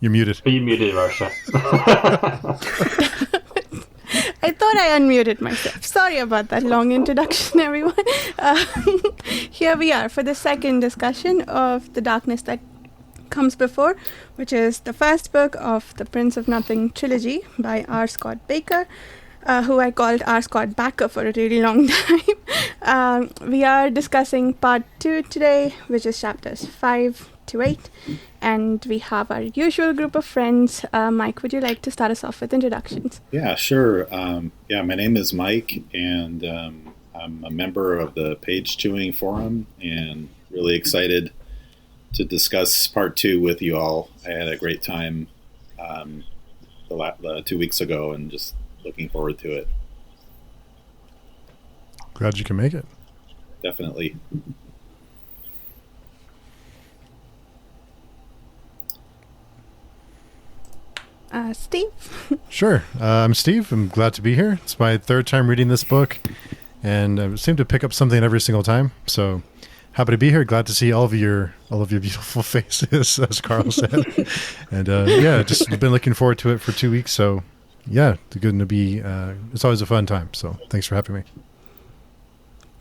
You're muted. You muted, Varsha. I thought I unmuted myself. Sorry about that long introduction, everyone. Here we are for the second discussion of The Darkness That Comes Before, which is the first book of the Prince of Nothing trilogy by R. Scott Bakker, who I called R. Scott Bakker for a really long time. We are discussing part 2 today, which is chapters 5 to 8, and we have our usual group of friends. Mike, would you like to start us off with introductions? Yeah, sure. My name is Mike, and I'm a member of the Page Chewing Forum, and really excited to discuss part 2 with you all. I had a great time 2 weeks ago, and just looking forward to it. Glad you can make it. Definitely. Steve? Sure. I'm Steve. I'm glad to be here. It's my third time reading this book, and I seem to pick up something every single time. So happy to be here. Glad to see all of your beautiful faces, as Carl said. And just been looking forward to it for 2 weeks. So yeah, it's good to be. It's always a fun time. So thanks for having me.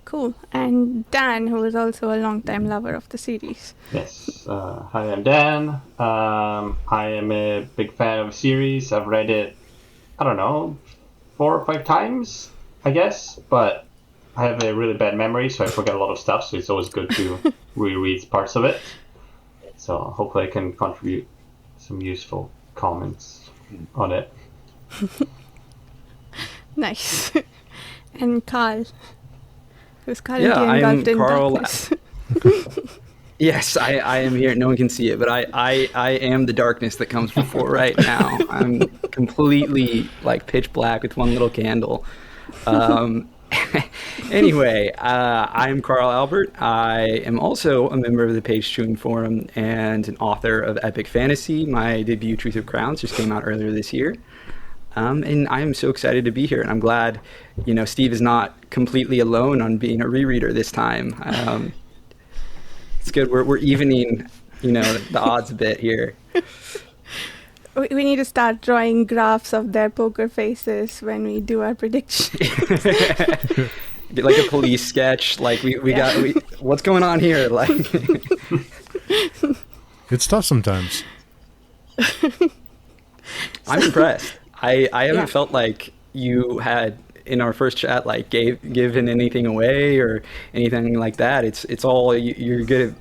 Cool. And Dan, who is also a long-time lover of the series. Yes. Hi, I'm Dan. I am a big fan of the series. I've read it, 4 or 5 times, I guess. But I have a really bad memory, so I forget a lot of stuff. So it's always good to reread parts of it. So hopefully I can contribute some useful comments on it. Nice. And Carl, who's currently I'm engulfed in Carl. darkness. Yes, I am here. No one can see it, but I am the darkness that comes before right now. I'm completely pitch black with one little candle. Anyway, I'm Carl Albert. I am also a member of the Page Chewing Forum and an author of Epic Fantasy. My debut, Truth of Crowns, just came out earlier this year. And I'm so excited to be here, and I'm glad, Steve is not completely alone on being a rereader this time. It's good. We're evening, the odds a bit here. We need to start drawing graphs of their poker faces when we do our predictions. Get like a police sketch. What's going on here? It's tough sometimes. I'm impressed. I haven't felt like you had in our first chat given anything away or anything like that. It's all you're good at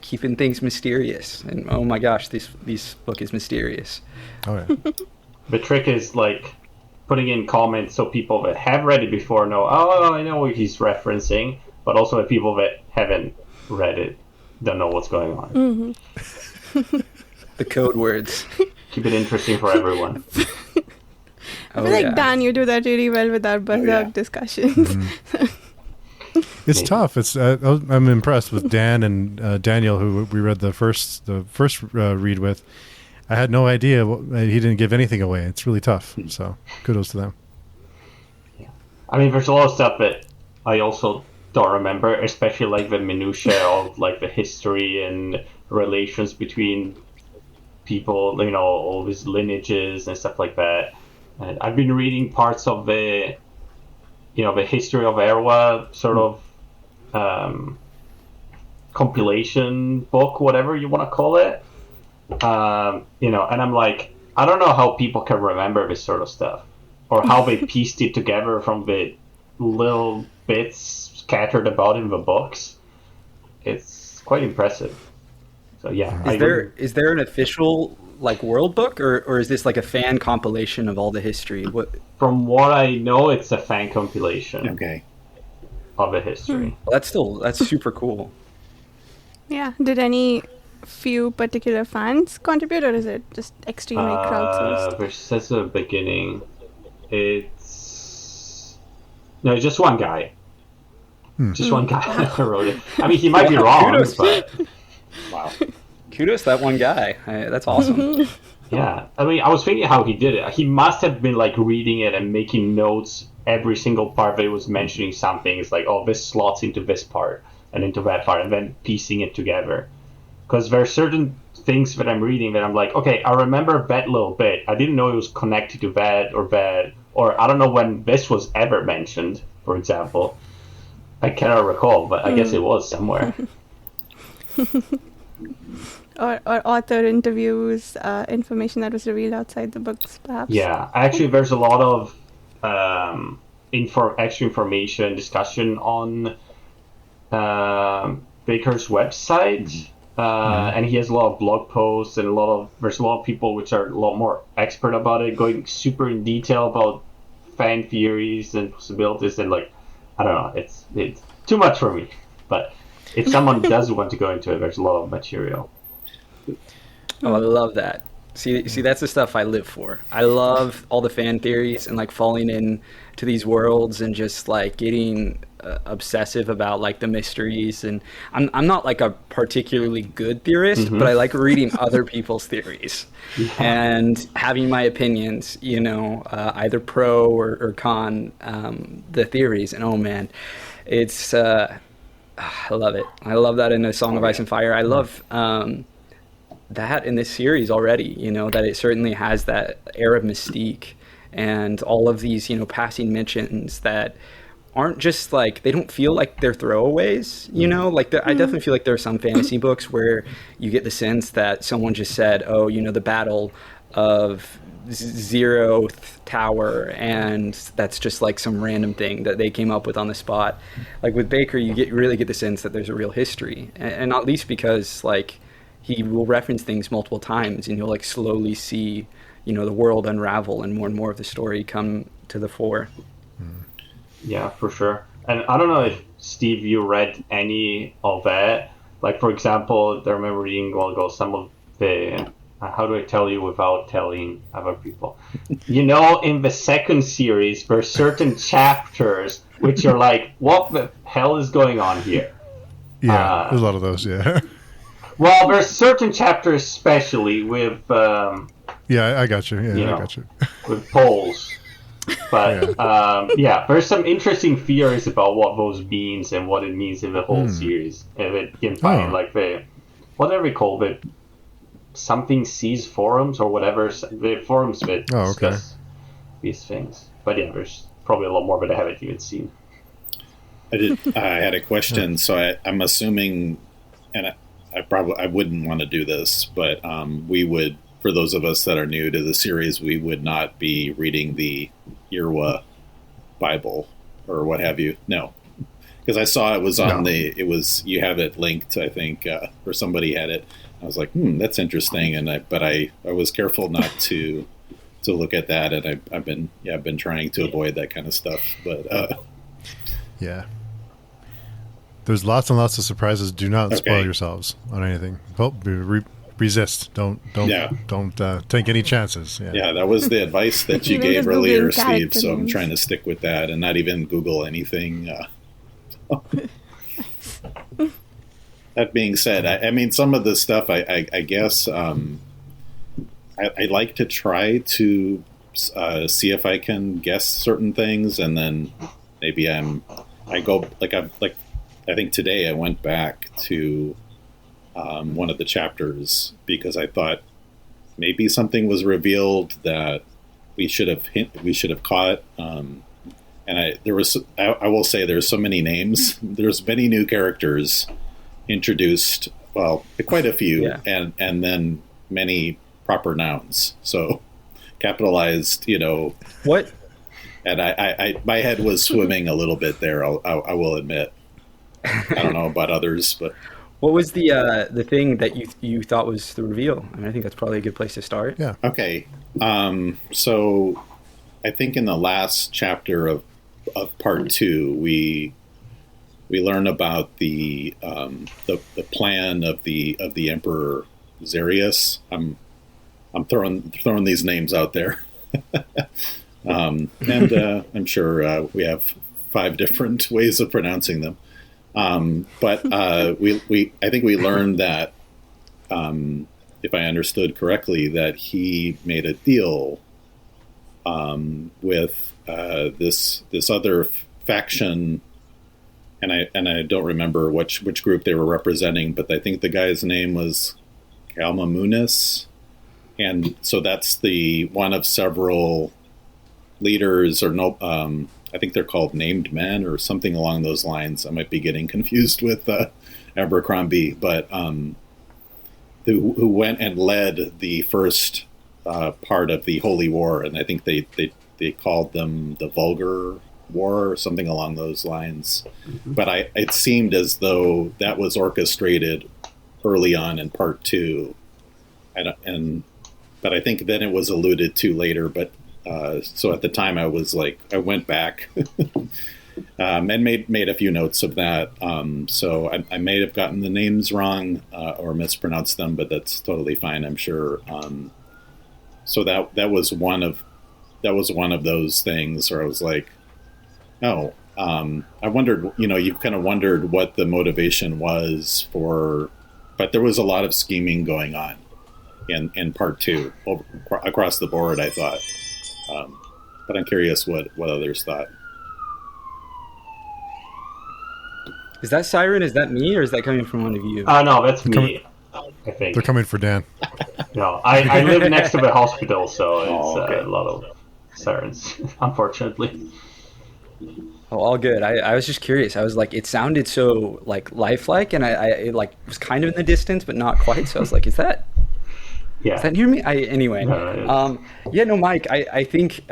keeping things mysterious. And oh my gosh, this book is mysterious. Oh yeah. The trick is putting in comments so people that have read it before know, oh, I know what he's referencing, but also the people that haven't read it don't know what's going on. Mm-hmm. The code words. Keep it interesting for everyone. I feel like, Dan, you do that really well with our Berserk discussions. Mm-hmm. It's tough. I'm impressed with Dan and Daniel, who we read the first read with. I had no idea. He didn't give anything away. It's really tough. So kudos to them. Yeah. I mean, there's a lot of stuff that I also don't remember, especially the minutiae of the history and relations between people, all these lineages and stuff like that. And I've been reading parts of the history of Erwa sort of compilation book, whatever you want to call it. And I'm I don't know how people can remember this sort of stuff, or how they pieced it together from the little bits scattered about in the books. It's quite impressive. So yeah. Is there an official world book, or is this a fan compilation of all the history? From what I know, it's a fan compilation. Okay. Of the history. Well, that's super cool. Yeah. Did any few particular fans contribute, or is it just extremely crowdsourced? There says at the beginning, it's just one guy. Just one guy wrote it. I mean, he might be wrong, but wow. Kudos to that one guy. That's awesome. Yeah. I mean, I was thinking how he did it. He must have been reading it and making notes every single part that he was mentioning something. It's this slots into this part and into that part, and then piecing it together. because there are certain things that I'm reading that I'm like, okay, I remember that little bit. I didn't know it was connected to that, or I don't know when this was ever mentioned, for example. I cannot recall, but I guess it was somewhere. Or author interviews, information that was revealed outside the books, perhaps. Yeah, actually, there's a lot of extra information discussion on Bakker's website, and he has a lot of blog posts and there's a lot of people which are a lot more expert about it, going super in detail about fan theories and possibilities, and like, I don't know, it's too much for me. But if someone does want to go into it, there's a lot of material. Oh, I love that. See, that's the stuff I live for. I love all the fan theories and like falling in to these worlds and just like getting obsessive about like the mysteries. And I'm not like a particularly good theorist, but I like reading other people's theories and having my opinions, you know, either pro or con the theories. And oh man, it's I love it. I love that in A Song of Ice and Fire. I love that in this series already, you know, that it certainly has that air of mystique and all of these, you know, passing mentions that aren't just like, they don't feel like they're throwaways, you know, like I definitely feel like there are some fantasy books where you get the sense that someone just said, oh, you know, the battle of Zeroth Tower, and that's just like some random thing that they came up with on the spot. Like with Bakker, you really get the sense that there's a real history, and not least because like he will reference things multiple times, and you'll like slowly see, you know, the world unravel and more of the story come to the fore. Yeah, for sure. And I don't know if, Steve, you read any of that. Like, for example, I remember reading a while ago some of the, how do I tell you without telling other people? You know, in the second series, there are certain chapters which are like, what the hell is going on here? Yeah, there's a lot of those, yeah. Well, there's certain chapters, especially with... yeah, I got you. Yeah, you know, I got you. With polls. But, yeah, there's some interesting theories about what those means and what it means in the whole series. And it can find, like, what are we called? The something seas forums or whatever. The forums that discuss these things. But, yeah, there's probably a lot more, but I haven't even seen. I had a question, so I'm assuming... and I wouldn't want to do this, but we would, for those of us that are new to the series, we would not be reading the Irwa Bible or what have you. No, because I saw it was on you have it linked, I think, or somebody had it. I was like, that's interesting, and I was careful not to look at that, and I've been trying to avoid that kind of stuff, but yeah. There's lots and lots of surprises. Do not spoil yourselves on anything. Well, resist. Don't take any chances. Yeah, that was the advice that you gave earlier, Steve. So I'm trying to stick with that and not even Google anything. That being said, I mean, some of the stuff I guess I like to try to see if I can guess certain things, and then maybe I think today I went back to one of the chapters because I thought maybe something was revealed that we should have caught. And I will say there's so many names. There's many new characters introduced. Well, quite a few, and then many proper nouns. So capitalized, you know. What? And I my head was swimming a little bit there. I will admit. I don't know about others, but what was the thing that you thought was the reveal? I mean, I think that's probably a good place to start. Yeah. Okay. So I think in the last chapter of part 2, we learn about the plan of the Emperor Xerius. I'm throwing these names out there, and I'm sure we have 5 different ways of pronouncing them. But I think we learned that, if I understood correctly, that he made a deal with this other faction and I don't remember which group they were representing, but I think the guy's name was Kalmamunis, and so that's the one of several leaders, or no, I think they're called named men or something along those lines. I might be getting confused with Abercrombie, but who went and led the first part of the Holy War, and I think they called them the Vulgar War or something along those lines. Mm-hmm. But it seemed as though that was orchestrated early on in part 2, but I think then it was alluded to later. But so at the time I went back and made a few notes of that. So I may have gotten the names wrong or mispronounced them, but that's totally fine, I'm sure. So that was one of those things where I was like, oh, I wondered, you kind of wondered what the motivation was but there was a lot of scheming going on in part 2 across the board, I thought. But I'm curious what others thought. Is that Siren? Is that me, or is that coming from one of you? No, that's me. I think they're coming for Dan. No, I live next to the hospital, so it's a lot of sirens, unfortunately. Oh, all good. I was just curious. I was like, it sounded so like lifelike, and I was kind of in the distance, but not quite. So I was like, is that near me? Anyway. No, Mike. I think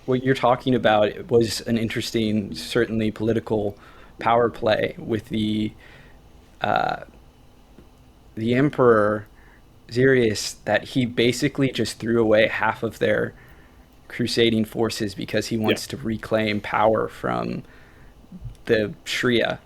what you're talking about was an interesting, certainly political power play with the Emperor Xerius, that he basically just threw away half of their crusading forces because he wants to reclaim power from the Shria,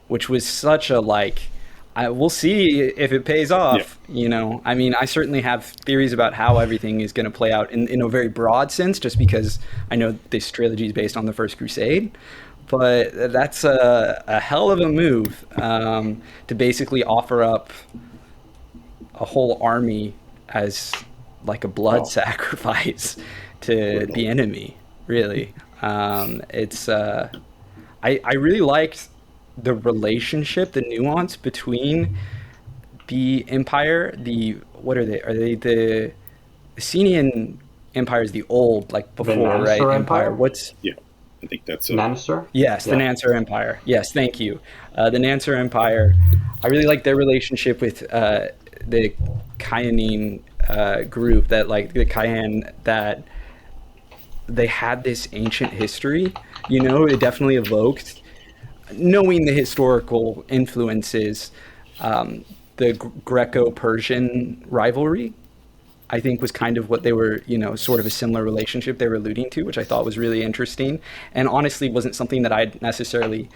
which was such a we'll see if it pays off. I mean, I certainly have theories about how everything is going to play out in a very broad sense, just because I know this trilogy is based on the First Crusade. But that's a hell of a move to basically offer up a whole army as like a blood sacrifice to the enemy, really. It's I really liked the relationship, the nuance between the Empire, what are they? Are they the Senian Empire is the old, like before, right? Empire. What's I think that's Nancer? Yes, the Nancer Empire. Yes, thank you. The Nancer Empire. I really like their relationship with the Kyanine group, that like the Cayenne, that they had this ancient history. It definitely evoked, knowing the historical influences, the Greco-Persian rivalry, I think, was kind of what they were, sort of a similar relationship they were alluding to, which I thought was really interesting, and honestly wasn't something that I'd necessarily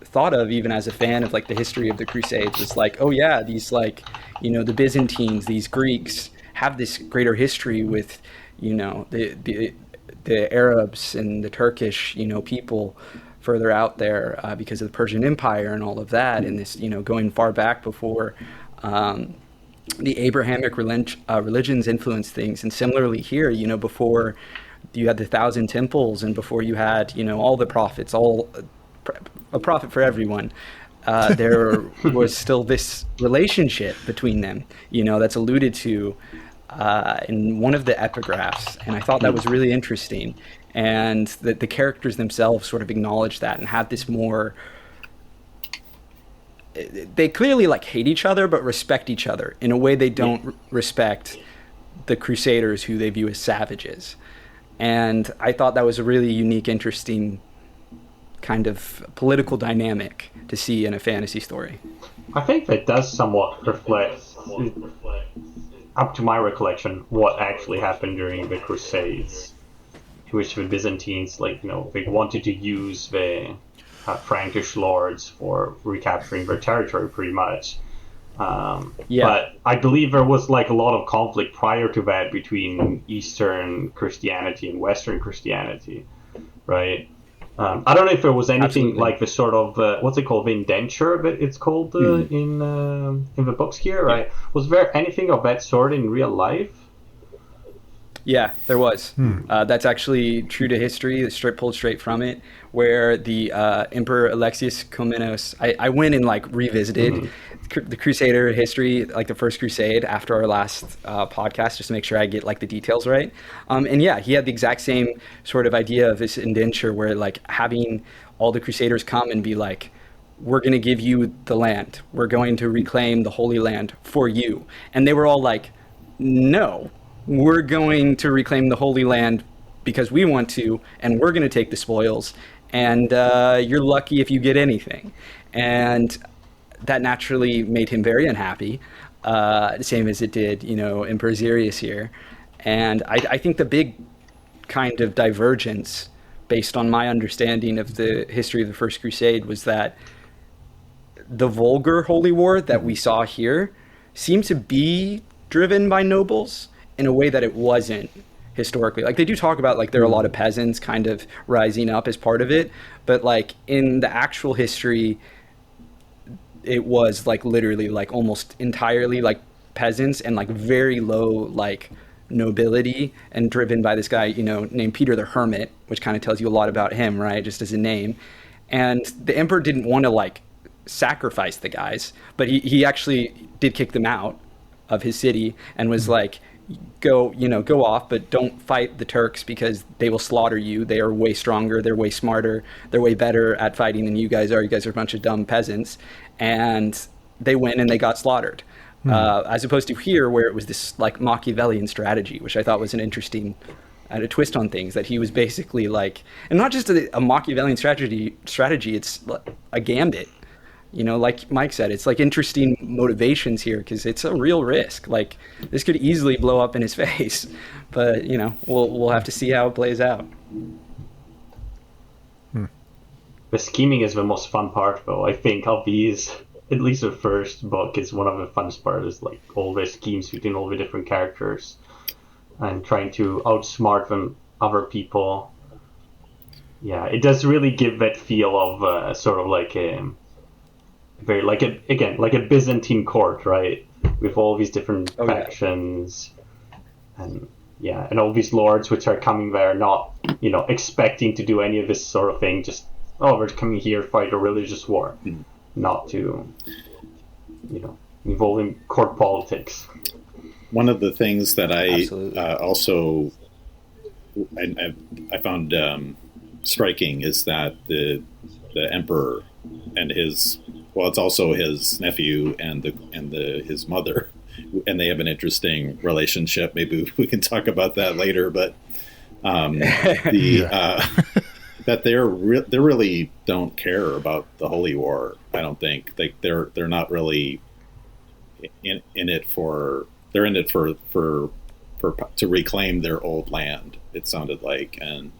thought of even as a fan of like the history of the Crusades. It's like, oh yeah, these the Byzantines, these Greeks have this greater history with, the Arabs and the Turkish, people further out there because of the Persian Empire and all of that, and this, going far back before the Abrahamic religions influenced things. And similarly here, before you had the 1,000 temples, and before you had, all the prophets, a prophet for everyone, there was still this relationship between them, that's alluded to in one of the epigraphs. And I thought that was really interesting. And that the characters themselves sort of acknowledge that and have this more... They clearly hate each other, but respect each other in a way they don't respect the Crusaders, who they view as savages. And I thought that was a really unique, interesting kind of political dynamic to see in a fantasy story. I think that does somewhat reflect, up to my recollection, what actually happened during the Crusades, in which the Byzantines, they wanted to use the Frankish lords for recapturing their territory, pretty much. But I believe there was a lot of conflict prior to that between Eastern Christianity and Western Christianity, right? I don't know if there was anything like the sort of what's it called, the indenture that it's called in the books here, right? Was there anything of that sort in real life? Yeah, there was. That's actually true to history. It's pulled straight from it, where the Emperor Alexius Komnenos. I went and like revisited the Crusader history, like the First Crusade, after our last podcast, just to make sure I get like the details right. And yeah, he had the exact same sort of idea of this indenture, where like having all the Crusaders come and be like, we're going to give you the land. We're going to reclaim the Holy Land for you. And they were all like, no, we're going to reclaim the Holy Land because we want to, and we're going to take the spoils. And you're lucky if you get anything. And that naturally made him very unhappy, the same as it did, Emperor Xerius here. And I think the big kind of divergence, based on my understanding of the history of the First Crusade, was that the vulgar holy war that we saw here seemed to be driven by nobles in a way that it wasn't historically. Like, they do talk about like there are a lot of peasants kind of rising up as part of it, but like in the actual history, it was like literally like almost entirely like peasants and like very low like nobility, and driven by this guy named Peter the Hermit, which kind of tells you a lot about him, right, just as a name. And the emperor didn't want to like sacrifice the guys, but he actually did kick them out of his city and was like, go off, but don't fight the Turks because they will slaughter you. They are way stronger, they're way smarter, they're way better at fighting than you guys are. You guys are a bunch of dumb peasants. And they went and they got slaughtered. As opposed to here, where it was this like Machiavellian strategy, which I thought was an interesting a twist on things, that he was basically like, and not just a Machiavellian strategy, it's a gambit. Like Mike said, it's like interesting motivations here, because it's a real risk. Like, this could easily blow up in his face, but we'll have to see how it plays out. The scheming is the most fun part, though. I think of these, at least the first book is one of the funnest parts, is like all the schemes between all the different characters and trying to outsmart them, other people. Yeah, it does really give that feel of sort of like a very like a Byzantine court, right? With all these different factions, and all these lords which are coming there not expecting to do any of this sort of thing, just we're coming here to fight a religious war, not to involve in court politics. One of the things that I also I found striking is that the emperor and his, well, it's also his nephew and his mother, and they have an interesting relationship. Maybe we can talk about that later. But that they really don't care about the Holy War. I don't think they're not really in it for, they're in it for to reclaim their old land. It sounded like, and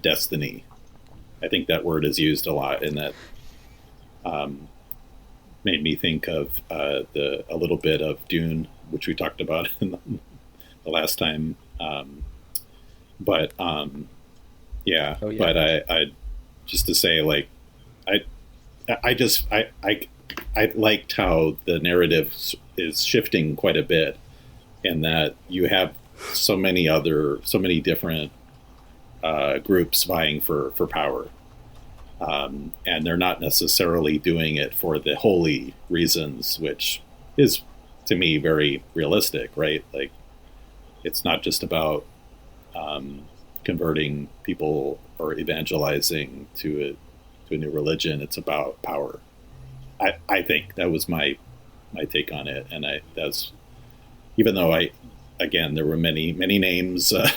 destiny. I think that word is used a lot, and that made me think of a little bit of Dune, which we talked about in the last time. But I just to say, like, I liked how the narrative is shifting quite a bit, and that you have so many different groups vying for power, and they're not necessarily doing it for the holy reasons, which is, to me, very realistic, right? Like, it's not just about converting people or evangelizing to a new religion. It's about power. I think that was my take on it, and that's, even though there were many names, a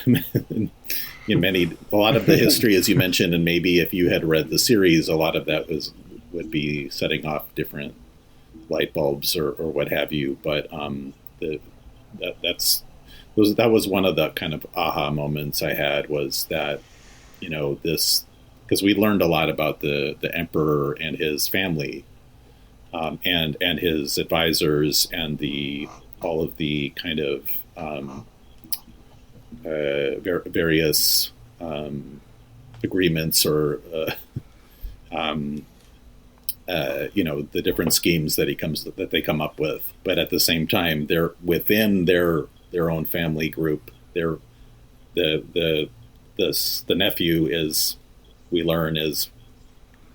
lot of the history, as you mentioned, and maybe if you had read the series, a lot of that would be setting off different light bulbs or what have you. But that was one of the kind of aha moments I had, was that this, because we learned a lot about the emperor and his family, and his advisors, and all of the kind of various agreements, or the different schemes that they come up with. But at the same time, they're within their own family group. they're the nephew is, we learn, is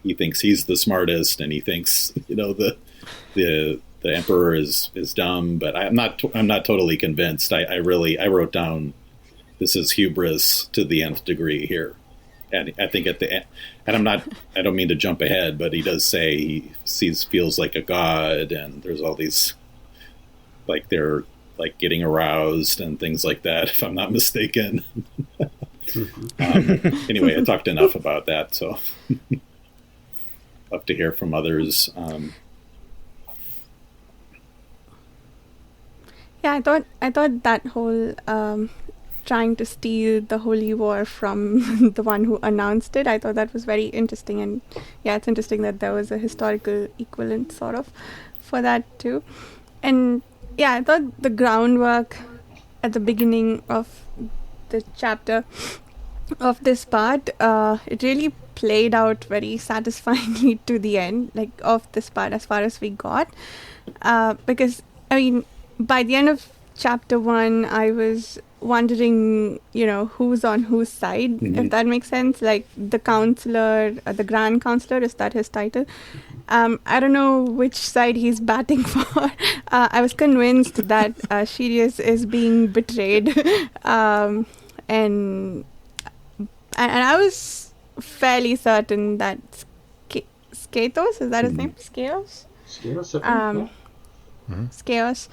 he thinks he's the smartest, and he thinks, you know, the emperor is dumb. But I'm not totally convinced. I wrote down, this is hubris to the nth degree here. And I think at the end, and I don't mean to jump ahead, but he does say he feels like a god, and there's all these, like, they're like getting aroused and things like that, if I'm not mistaken. Anyway, I talked enough about that, so love to hear from others. Yeah, I thought that whole trying to steal the holy war from the one who announced it, I thought that was very interesting. And yeah, it's interesting that there was a historical equivalent sort of for that too. And yeah, I thought the groundwork at the beginning of the chapter of this part, it really played out very satisfyingly to the end, like of this part as far as we got. Because, I mean, by the end of chapter 1, I was wondering, you know, who's on whose side, if that makes sense. Like the counselor, the Grand Counselor, is that his title? I don't know which side he's batting for. I was convinced that Sirius is being betrayed, and I was fairly certain that Skatos, is that his name? Skaos? Skaos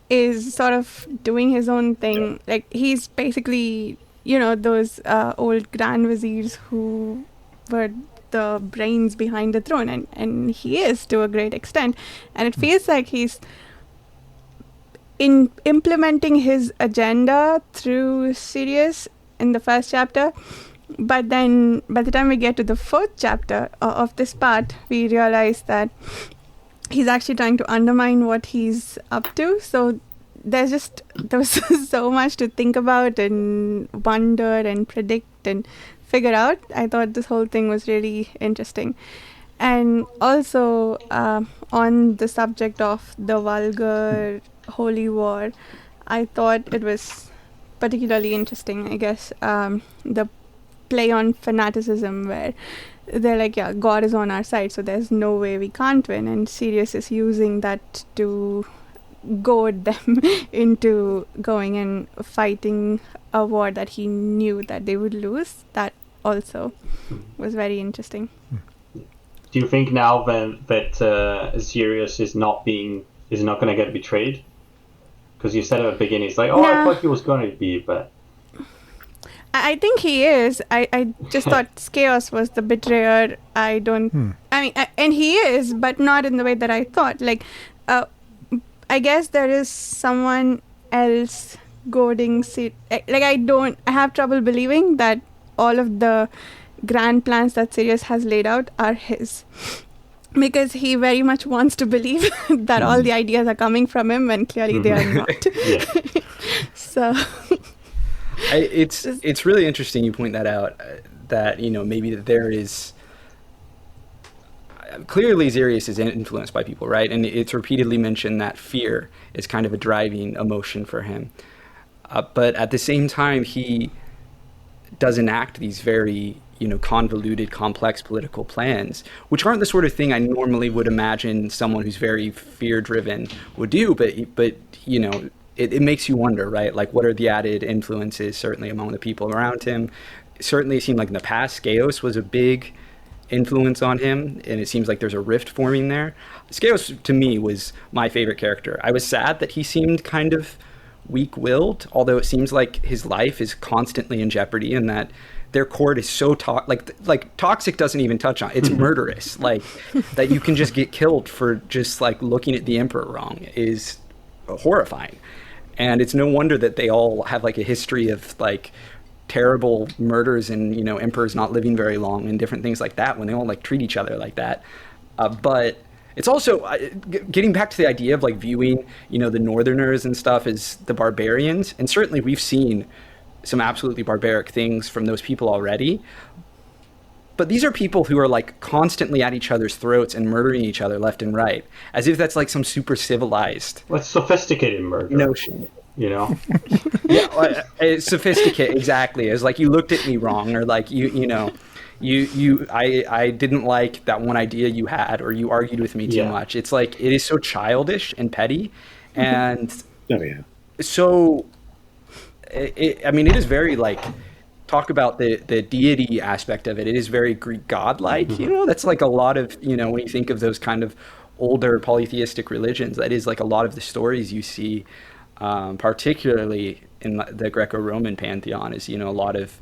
is sort of doing his own thing. Like, he's basically, you know, those old Grand Viziers who were the brains behind the throne, and he is to a great extent. And it feels like he's implementing his agenda through Sirius in the first chapter. But then by the time we get to the 4th chapter of this part, we realize that he's actually trying to undermine what he's up to. So there was so much to think about and wonder and predict and figure out. I thought this whole thing was really interesting. And also on the subject of the vulgar holy war, I thought it was particularly interesting, I guess, the play on fanaticism, where they're like, yeah, God is on our side, so there's no way we can't win. And Sirius is using that to goad them into going and fighting a war that he knew that they would lose. That also was very interesting. Do you think now that Sirius is not going to get betrayed? Because you said at the beginning, it's like, oh, I thought he was going to be, but I think he is. I just thought Skaos was the betrayer. I don't... I mean, and he is, but not in the way that I thought. Like, I guess there is someone else goading... Like, I have trouble believing that all of the grand plans that Sirius has laid out are his. Because he very much wants to believe that all the ideas are coming from him, when clearly they are not. So... It's really interesting you point that out, that, you know, maybe that there is clearly Sirius is influenced by people, right? And it's repeatedly mentioned that fear is kind of a driving emotion for him, but at the same time he does enact these very, you know, convoluted, complex political plans, which aren't the sort of thing I normally would imagine someone who's very fear driven would do, but you know, it makes you wonder, right? Like, what are the added influences, certainly among the people around him? Certainly, it seemed like in the past, Skaos was a big influence on him, and it seems like there's a rift forming there. Skaos, to me, was my favorite character. I was sad that he seemed kind of weak-willed, although it seems like his life is constantly in jeopardy, and that their court is so like toxic doesn't even touch on it's murderous. Like, that you can just get killed for just like looking at the emperor wrong is horrifying. And it's no wonder that they all have like a history of like terrible murders and, you know, emperors not living very long and different things like that, when they all like treat each other like that. But it's also getting back to the idea of like viewing, you know, the Northerners and stuff as the barbarians. And certainly we've seen some absolutely barbaric things from those people already. But these are people who are like constantly at each other's throats and murdering each other left and right, as if that's like some super civilized. What's sophisticated murder? Notion. you know? Yeah, it's sophisticated. Exactly. It's like you looked at me wrong, or like I didn't like that one idea you had, or you argued with me too Yeah. much. It's like it is so childish and petty, and Oh yeah. so I mean, it is very like talk about the deity aspect of it. It is very Greek godlike. You know, that's like a lot of when you think of those kind of older polytheistic religions. That is like a lot of the stories you see. Particularly in the Greco-Roman pantheon, is a lot of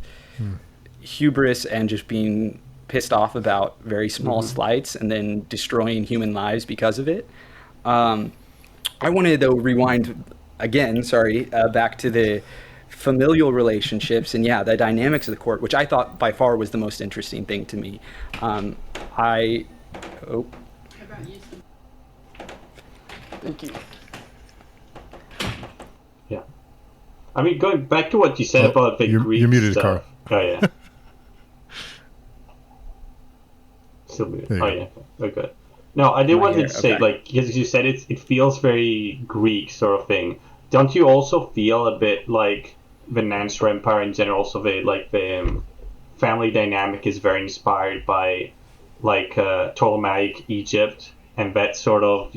hubris and just being pissed off about very small slights and then destroying human lives because of it. I wanted to rewind again, back to the familial relationships and the dynamics of the court, which I thought by far was the most interesting thing to me. Thank you. Yeah. I mean, going back to what you said about the Greek you're muted, stuff. Carl. Oh, yeah. Still muted. Oh, yeah. Oh, good. No, I did want to say, like, because you said it feels very Greek sort of thing. Don't you also feel a bit like the Nancer Empire in general, also the family dynamic is very inspired by, like, Ptolemaic Egypt, and that sort of,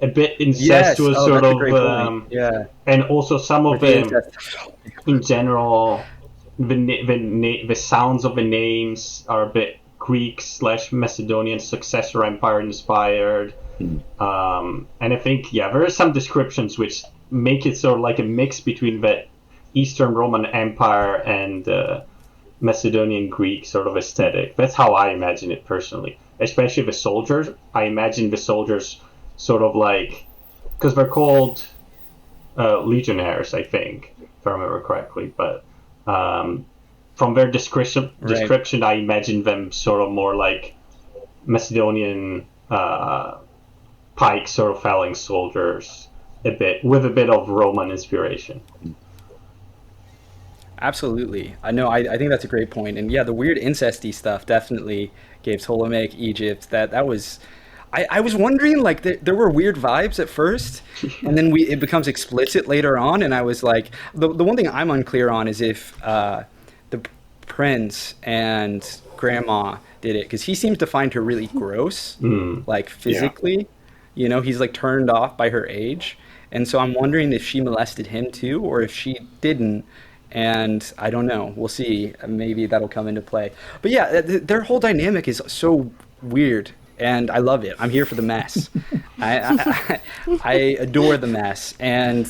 a bit incestuous sort of, and also some of them, in general, the sounds of the names are a bit Greek/Macedonian successor empire inspired, and I think there are some descriptions which make it sort of like a mix between the Eastern Roman Empire and Macedonian Greek sort of aesthetic. That's how I imagine it personally, especially the soldiers. I imagine the soldiers sort of like, because they're called legionnaires, I think, if I remember correctly. But from their description, I imagine them sort of more like Macedonian pike sort of felling soldiers, with a bit of Roman inspiration. Absolutely. I know. I think that's a great point. And the weird incesty stuff definitely gave Ptolemaic Egypt that was. I was wondering, like, there were weird vibes at first, and then it becomes explicit later on, and I was like, the one thing I'm unclear on is if the prince and grandma did it, because he seems to find her really gross, like, physically. He's, like, turned off by her age, and so I'm wondering if she molested him, too, or if she didn't, and I don't know. We'll see. Maybe that'll come into play. But, their whole dynamic is so weird. And I love it. I'm here for the mess. I adore the mess. And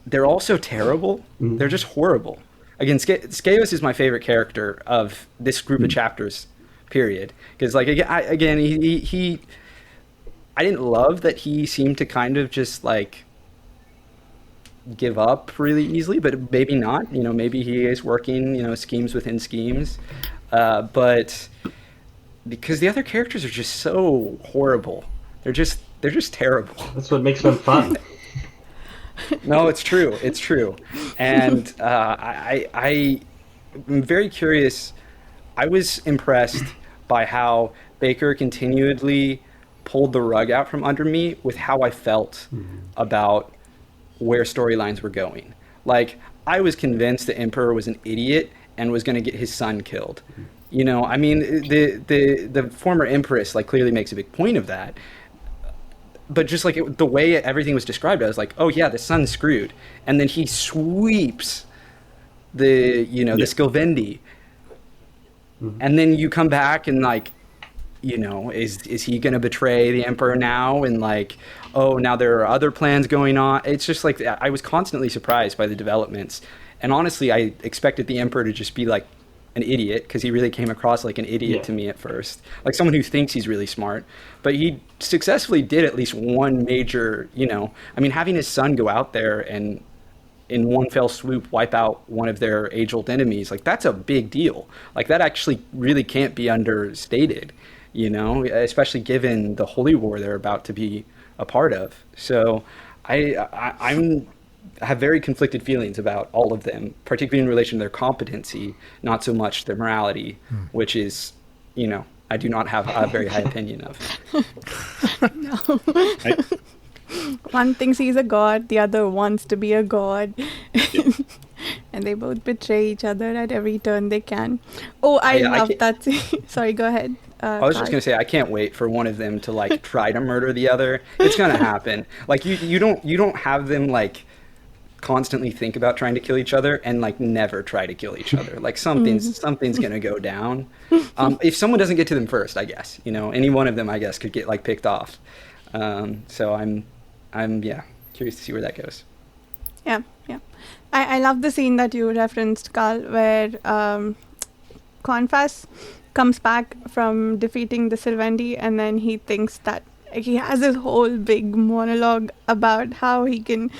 they're all so terrible. They're just horrible. Again, Skeos is my favorite character of this group of chapters, period. Because, like, again, he I didn't love that he seemed to kind of just, like, give up really easily, but maybe not. Maybe he is working, schemes within schemes. But because the other characters are just so horrible. They're just terrible. That's what makes them fun. No, it's true. It's true. And I'm very curious. I was impressed by how Bakker continually pulled the rug out from under me with how I felt about where storylines were going. Like, I was convinced the Emperor was an idiot and was going to get his son killed. I mean, the former Empress, like, clearly makes a big point of that. But just, like, the way everything was described, I was like, oh, yeah, the son's screwed. And then he sweeps the Scilvendi. And then you come back and, like, is he going to betray the Emperor now? And, like, oh, now there are other plans going on. It's just, like, I was constantly surprised by the developments. And honestly, I expected the Emperor to just be, like, an idiot, because he really came across like an idiot to me at first, like someone who thinks he's really smart. But he successfully did at least one major, I mean, having his son go out there and in one fell swoop wipe out one of their age-old enemies, like, that's a big deal. Like, that actually really can't be understated, especially given the holy war they're about to be a part of. So I have very conflicted feelings about all of them, particularly in relation to their competency, not so much their morality, which is, I do not have a very high opinion of. No. One thinks he's a god, the other wants to be a god. Yeah. And they both betray each other at every turn they can. Oh, I love that scene. Sorry, go ahead. I was just gonna say, I can't wait for one of them to like try to murder the other. It's gonna happen. Like you don't have them like constantly think about trying to kill each other and like never try to kill each other. Like something's gonna go down. If someone doesn't get to them first, I guess, you know, any one of them, I guess, could get like picked off. So I'm curious to see where that goes. Yeah. I love the scene that you referenced, Carl, where Confas comes back from defeating the Sylvendi, and then he thinks that he has this whole big monologue about how he can,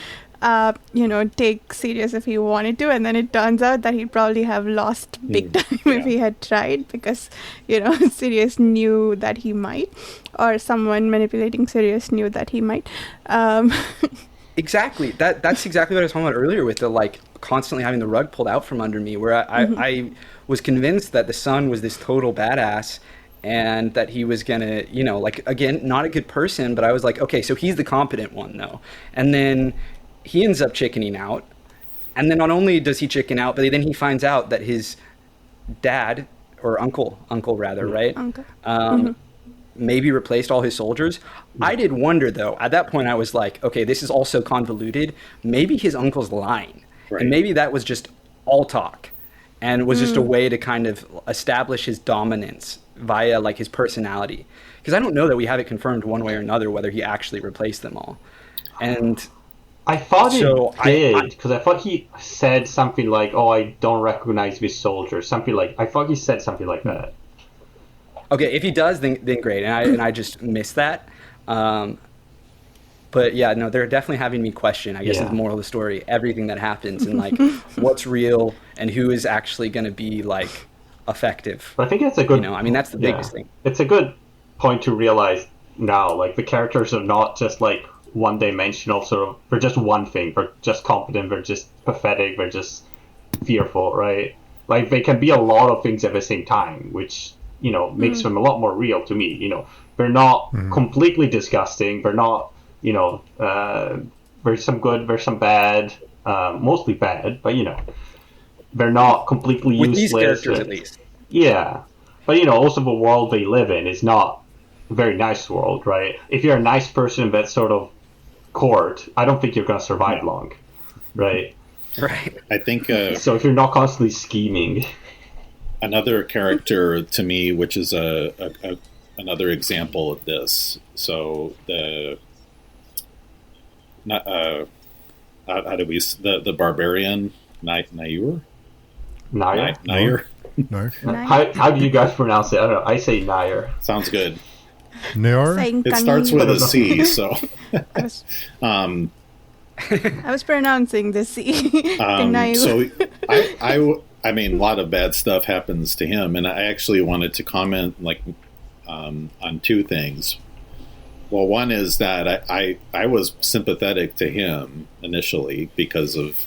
take Sirius if he wanted to, and then it turns out that he'd probably have lost big time if he had tried, because, Sirius knew that he might, or someone manipulating Sirius knew that he might. Exactly. That's exactly what I was talking about earlier with the like constantly having the rug pulled out from under me, where I was convinced that the son was this total badass and that he was gonna, like, again, not a good person, but I was like, okay, so he's the competent one though. And then he ends up chickening out. And then not only does he chicken out, but then he finds out that his dad, or uncle rather, right? Uncle. Maybe replaced all his soldiers. I did wonder though, at that point I was like, okay, this is all so convoluted. Maybe his uncle's lying. Right. And maybe that was just all talk and was just a way to kind of establish his dominance via like his personality. Because I don't know that we have it confirmed one way or another whether he actually replaced them all. And I thought he did, because I thought he said something like, "Oh, I don't recognize these soldiers." I thought he said something like that. Okay, if he does, then great, and I just missed that. But yeah, no, they're definitely having me question, I guess, is the moral of the story, everything that happens and like what's real and who is actually going to be like effective. But I think it's a good. That's the biggest thing. It's a good point to realize now. Like the characters are not just like one-dimensional. Sort of, they're just one thing. They're just competent. They're just pathetic. They're just fearful, right? Like they can be a lot of things at the same time, which makes them a lot more real to me. They're not completely disgusting. They're not, there's some good, there's some bad, mostly bad, but they're not completely with useless. These characters, at least. Yeah, but also the world they live in is not a very nice world, right? If you're a nice person in that sort of court, I don't think you're going to survive long, right? Right. I think so. If you're not constantly scheming. Another character to me, which is another example of this. So the barbarian Nair. How do you guys pronounce it? I don't know. I say Nair. Sounds good. Nair. It starts with a C, so. I was pronouncing the C. So I mean, a lot of bad stuff happens to him, and I actually wanted to comment on two things. Well, one is that I was sympathetic to him initially because of,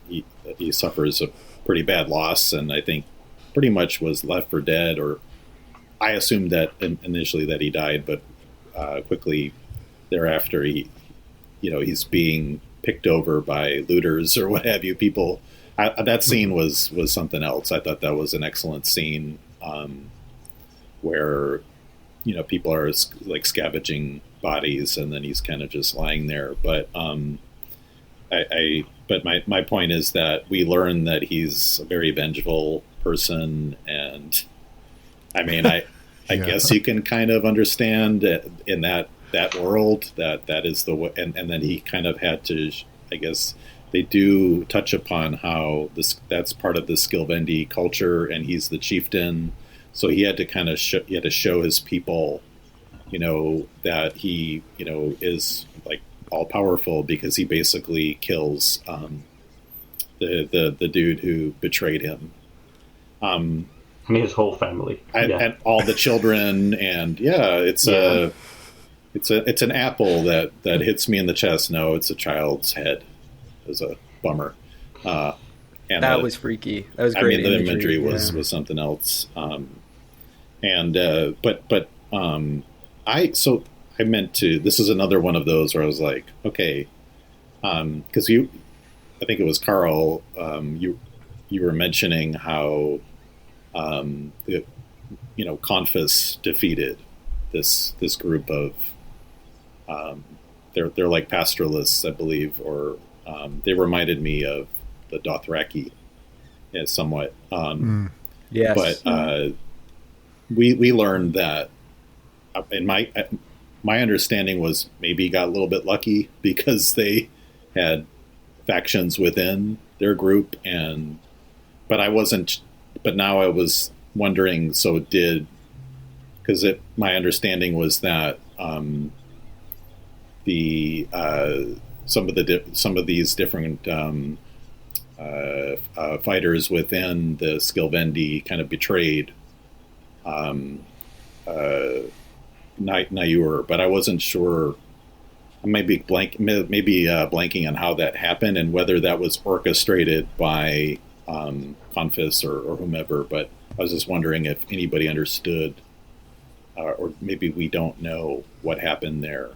he suffers a pretty bad loss, and I think pretty much was left for dead, or I assumed that initially that he died, but quickly thereafter he's being picked over by looters or what have you. People, that scene was something else. I thought that was an excellent scene where people are like scavenging bodies, and then he's kind of just lying there. But but my point is that we learn that he's a very vengeful person, and I mean I guess you can kind of understand in that world that is the way, and then he kind of had to, I guess they do touch upon how that's part of the Skilvendi culture, and he's the chieftain, so he had to kind of show his people that he is like all powerful, because he basically kills the dude who betrayed him, and his whole family, and all the children, and it's an apple that hits me in the chest. No, it's a child's head. It was a bummer. And that was freaky. That was great. I mean, the imagery was something else. I meant to. This is another one of those where I was like, okay, because I think it was Carl. You were mentioning how, Confus defeated this group of. They're like pastoralists, I believe, or they reminded me of the Dothraki, somewhat. Yes, but we learned that. In my understanding was maybe he got a little bit lucky because they had factions within their group, but now I was wondering. So because my understanding was that some of these different fighters within the Skilvendi kind of betrayed Nayur, but I wasn't sure. I might be blanking on how that happened and whether that was orchestrated by Confus or whomever. But I was just wondering if anybody understood, or maybe we don't know what happened there.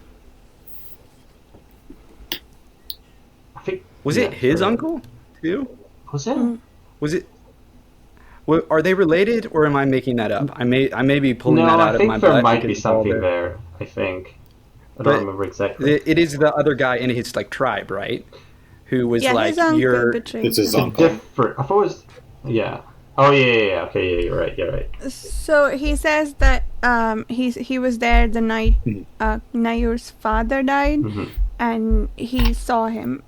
I think was it his uncle too? Was it? Was it? Are they related, or am I making that up? I may be pulling that out of my butt. No, I think there might be something there. I think I don't remember exactly. It is the other guy in his tribe, right? Who was his uncle betrayed It's his him. uncle. Different. I thought it was. Yeah. Oh yeah. Okay, yeah, you're right. You're right. So he says that he was there the night Nayur's father died, and he saw him.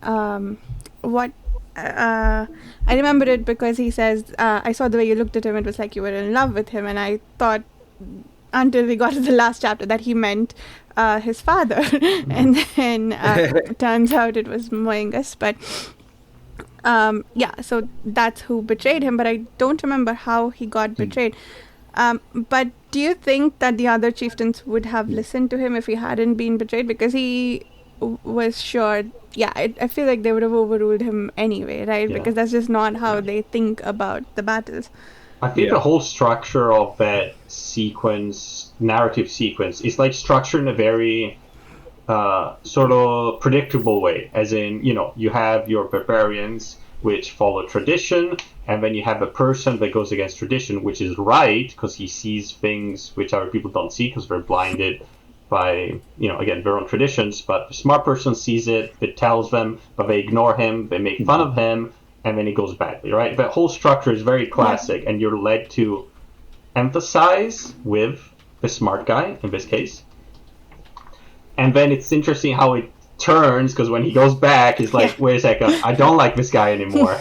I remember it because he says, I saw the way you looked at him, it was like you were in love with him, and I thought until we got to the last chapter that he meant his father, and then it turns out it was Moengus, but so that's who betrayed him, but I don't remember how he got betrayed. But do you think that the other chieftains would have listened to him if he hadn't been betrayed? Because he was sure, I feel like they would have overruled him anyway, right? Yeah. Because that's just not how they think about the battles. I think the whole structure of that narrative sequence, is like structured in a very sort of predictable way. As in, you have your barbarians which follow tradition, and then you have a person that goes against tradition, which is right because he sees things which other people don't see because they're blinded by, again, their own traditions. But the smart person sees it, it tells them, but they ignore him, they make fun of him, and then it goes badly, right? That whole structure is very classic, and you're led to emphasize with the smart guy, in this case. And then it's interesting how it turns, because when he goes back, he's like, wait a second, I don't like this guy anymore.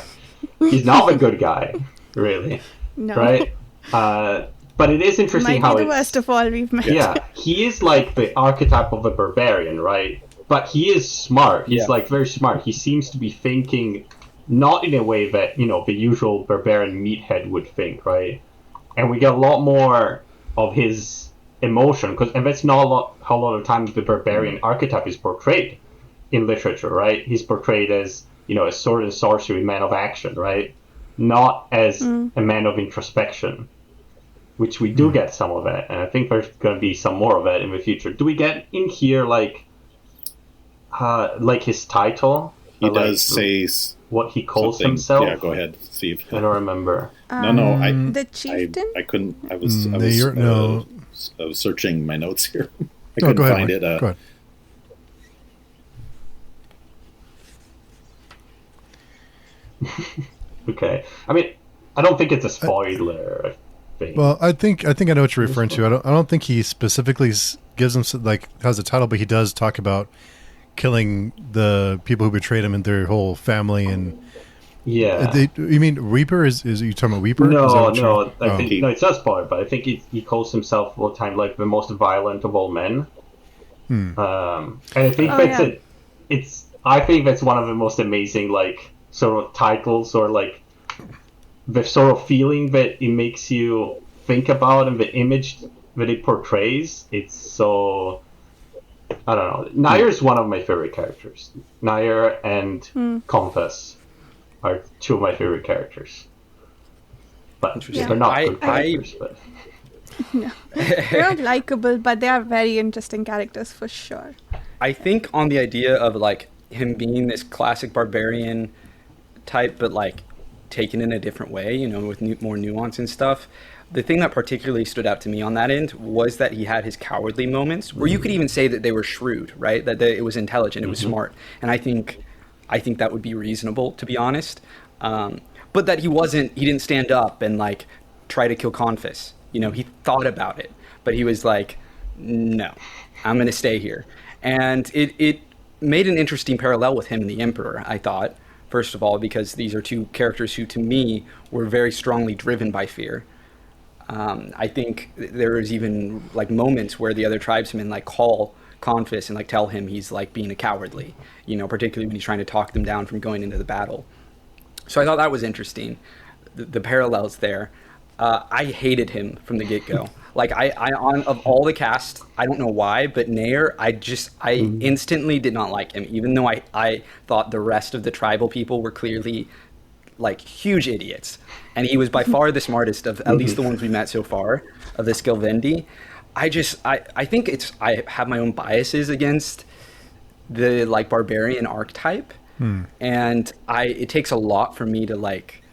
He's not a good guy, really. No. Right? But it is interesting Might how be the worst of all we've met. Yeah, he is like the archetype of a barbarian, right? But he is smart. He's like very smart. He seems to be thinking not in a way that, the usual barbarian meathead would think, right? And we get a lot more of his emotion, and that's not how a lot of times the barbarian archetype is portrayed in literature, right? He's portrayed as, a sword and sorcery man of action, right? Not as a man of introspection, which we do get some of that, and I think there's going to be some more of that in the future. Do we get in here like his title? He does say what he calls something. Himself. Yeah, go ahead, Steve. I don't remember. The chieftain. I couldn't. I was searching my notes here. I couldn't find it. Go ahead. Okay. I mean, I don't think it's a spoiler thing. Well, I think I know what you're referring to. I don't think he specifically gives him has a title, but he does talk about killing the people who betrayed him and their whole family. And you mean Reaper? Is you talking about Reaper? No. I think it's not a spoiler, but I think he calls himself all the time like the most violent of all men. And I think I think that's one of the most amazing sort of titles, or the sort of feeling that it makes you think about, and the image that it portrays. It's so, I don't know. Nair is one of my favorite characters. Nair and Compass are two of my favorite characters. But they're not good characters. But No. They're not likable, but they are very interesting characters for sure. I think on the idea of like him being this classic barbarian type, but like taken in a different way, you know, with more nuance and stuff. The thing that particularly stood out to me on that end was that he had his cowardly moments, where you could even say that they were shrewd, right? That it was intelligent, it was smart, and I think that would be reasonable, to be honest. But that he didn't stand up and like try to kill Confus. You know, he thought about it, but he was like, no, I'm going to stay here. And it made an interesting parallel with him and the Emperor, I thought, first of all, because these are two characters who, to me, were very strongly driven by fear. I think there was even like moments where the other tribesmen like call Confus and like tell him he's like being a cowardly, you know, particularly when he's trying to talk them down from going into the battle. So I thought that was interesting, the parallels there. I hated him from the get-go. Like of all the cast, I don't know why, but Nair, I instantly did not like him, even though I thought the rest of the tribal people were clearly like huge idiots. And he was by far the smartest of at least the ones we met so far of the Skilvendi. I think I have my own biases against the like barbarian archetype. And it takes a lot for me to like,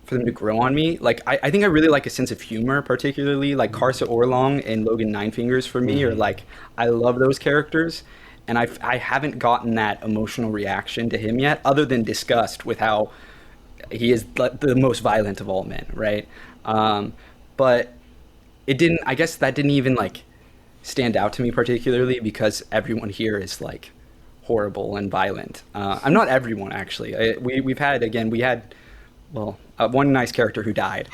for them to grow on me. Like, I think I really like a sense of humor, particularly like Karsa Orlong and Logan Ninefingers for me are like, I love those characters. And I haven't gotten that emotional reaction to him yet, other than disgust with how he is the most violent of all men, right? But I guess that didn't even like stand out to me particularly because everyone here is like horrible and violent. I'm not everyone, actually. We had one nice character who died,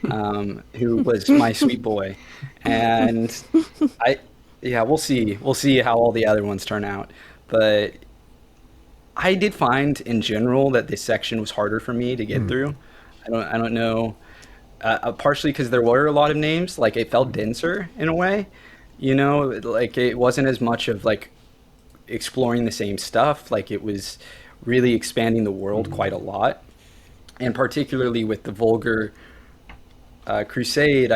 who was my sweet boy. And we'll see how all the other ones turn out. But I did find in general that this section was harder for me to get through. I don't know, partially because there were a lot of names, like it felt denser in a way, you know, like it wasn't as much of like exploring the same stuff, like it was really expanding the world quite a lot. And particularly with the Vulgar Crusade,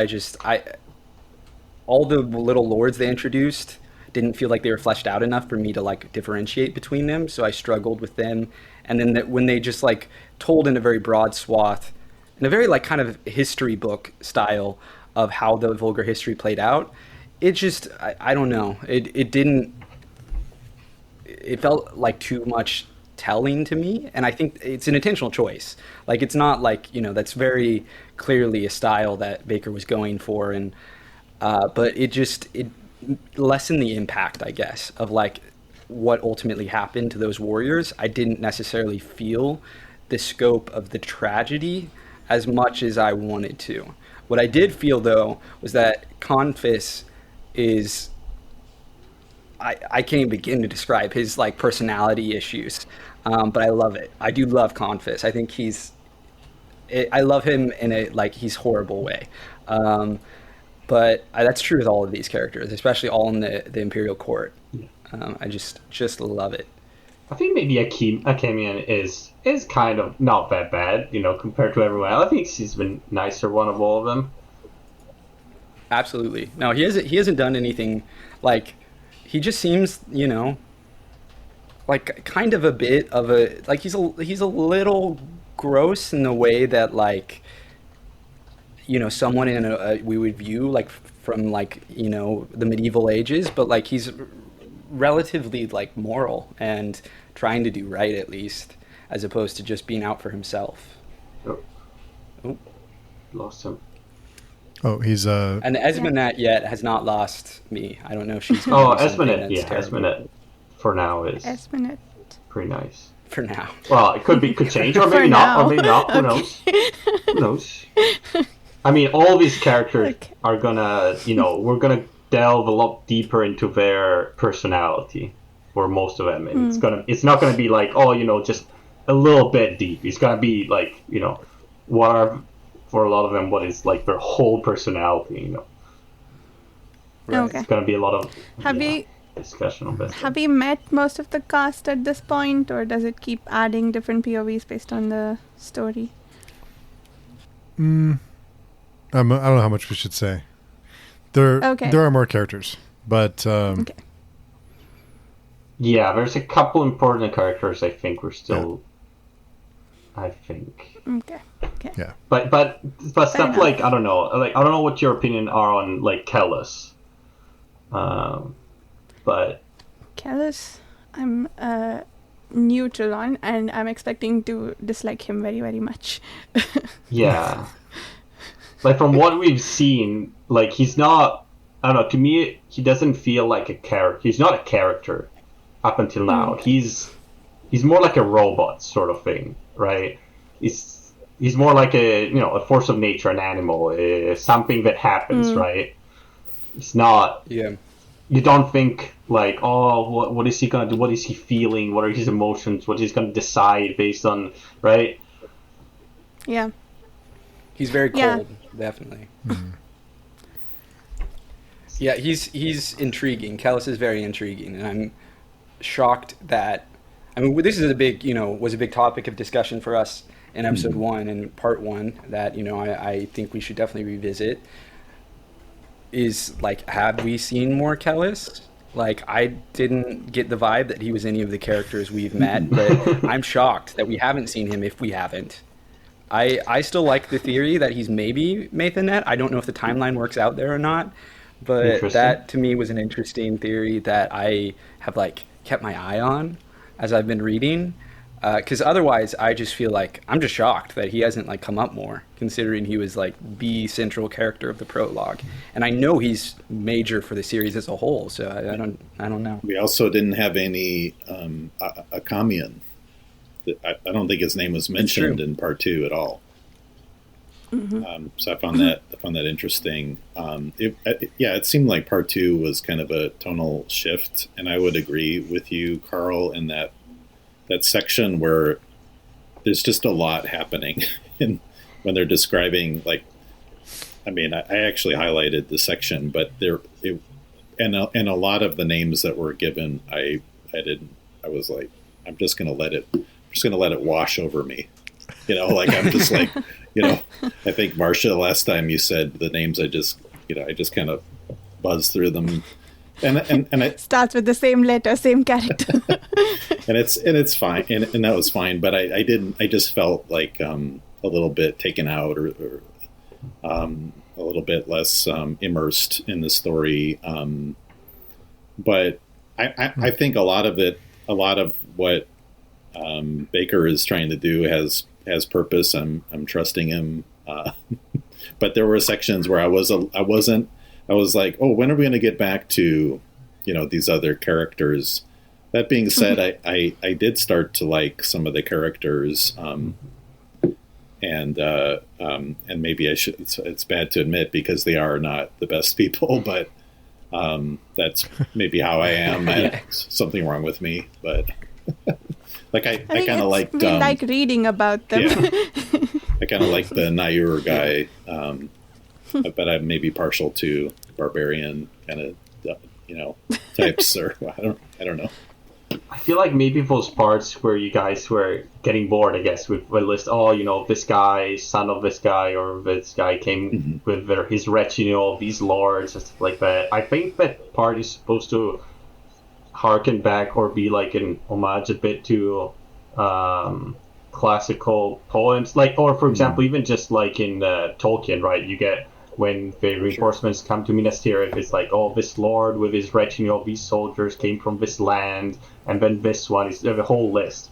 all the little lords they introduced didn't feel like they were fleshed out enough for me to like differentiate between them, so I struggled with them. And then when they just like told in a very broad swath, in a very like kind of history book style of how the Vulgar history played out, it just I don't know, it felt like too much telling to me, and I think it's an intentional choice. Like it's not like, you know, that's very clearly a style that Bakker was going for, and but it lessened the impact, I guess, of like what ultimately happened to those warriors. I didn't necessarily feel the scope of the tragedy as much as I wanted to. What I did feel though was that Confus is, I can't even begin to describe his like personality issues, but I love it. I do love Confus. I think I love him in a like he's horrible way. But that's true with all of these characters, especially all in the Imperial Court. I just love it. I think maybe Akemian is kind of not that bad, you know, compared to everyone else. I think he's been nicer one of all of them. Absolutely. No, he hasn't done anything. Like, he just seems, you know, like kind of a bit of a, like he's a little gross in the way that like, you know, someone we would view like from like, you know, the medieval ages, but like he's relatively like moral and trying to do right, at least, as opposed to just being out for himself. Oh. Lost him. Oh, he's and Esmenet yet has not lost me. I don't know if she's Esmenet, Esmenet for now is Esmenet pretty nice. For now. Well, it could change, or maybe not, Who knows? Who knows? I mean, all these characters are gonna, you know, we're gonna delve a lot deeper into their personality for most of them. And it's not gonna be like, oh, you know, just a little bit deep. It's gonna be like, you know, for a lot of them, what is like their whole personality, you know. Right. Okay. It's gonna be a lot of discussion on this. Have you met most of the cast at this point, or does it keep adding different POVs based on the story? I don't know how much we should say. there are more characters, but Okay. Yeah, there's a couple important characters I think we're still. I think. Okay. yeah. But stuff enough. like I don't know what your opinion are on like Kellis. But Callus, I'm neutral on, and I'm expecting to dislike him very, very much. yeah, like from what we've seen, like he's not. I don't know. To me, he doesn't feel like a character. He's not a character up until now. He's more like a robot sort of thing, right? He's more like a force of nature, an animal, something that happens, right? It's not. Yeah. You don't think like, oh, what is he gonna do? What is he feeling? What are his emotions? What is he gonna decide based on, right? Yeah. He's very cold, Yeah. definitely. Yeah, he's intriguing. Callus is very intriguing, and I'm shocked that. I mean, this is was a big topic of discussion for us in episode 1 and part 1 that I think we should definitely revisit. Is like, have we seen more Callus? Like, I didn't get the vibe that he was any of the characters we've met, but I'm shocked that we haven't seen him if we haven't. I still like the theory that he's maybe Mathanet. I don't know if the timeline works out there or not, but that to me was an interesting theory that I have kept my eye on as I've been reading. Because otherwise, I just feel like I'm just shocked that he hasn't come up more, considering he was the central character of the prologue, and I know he's major for the series as a whole. So I don't know. We also didn't have any Akamian. I don't think his name was mentioned in part 2 at all. So I found that interesting. It seemed like part 2 was kind of a tonal shift, and I would agree with you, Carl, in that section where there's just a lot happening when they're describing I actually highlighted the section, but and a lot of the names that were given, I was like, I'm just going to let it wash over me. I'm just I think Varsha, last time you said the names, I just kind of buzzed through them. And it starts with the same letter, same character. and it's fine, and that was fine. But I just felt like a little bit taken out, or a little bit less immersed in the story. But I think a lot of what Bakker is trying to do has purpose. I'm trusting him. But there were sections where I was like, oh, when are we going to get back to, these other characters? That being said, I did start to like some of the characters, and maybe I should. It's bad to admit because they are not the best people, but that's maybe how I am. Something wrong with me, but I kind of like. We like reading about them. Yeah. I kind of like the Nair guy. But I'm maybe partial to barbarian kind of, types, or I don't know. I feel like maybe those parts where you guys were getting bored, I guess, with the list, this guy, son of this guy, or this guy came with his retinue of these lords and stuff like that. I think that part is supposed to harken back or be like an homage a bit to classical poems, or for example, even just like in Tolkien, right? You get when the reinforcements come to Minas Tirith, it's like, this lord with his retinue of these soldiers came from this land, and then this one is the whole list,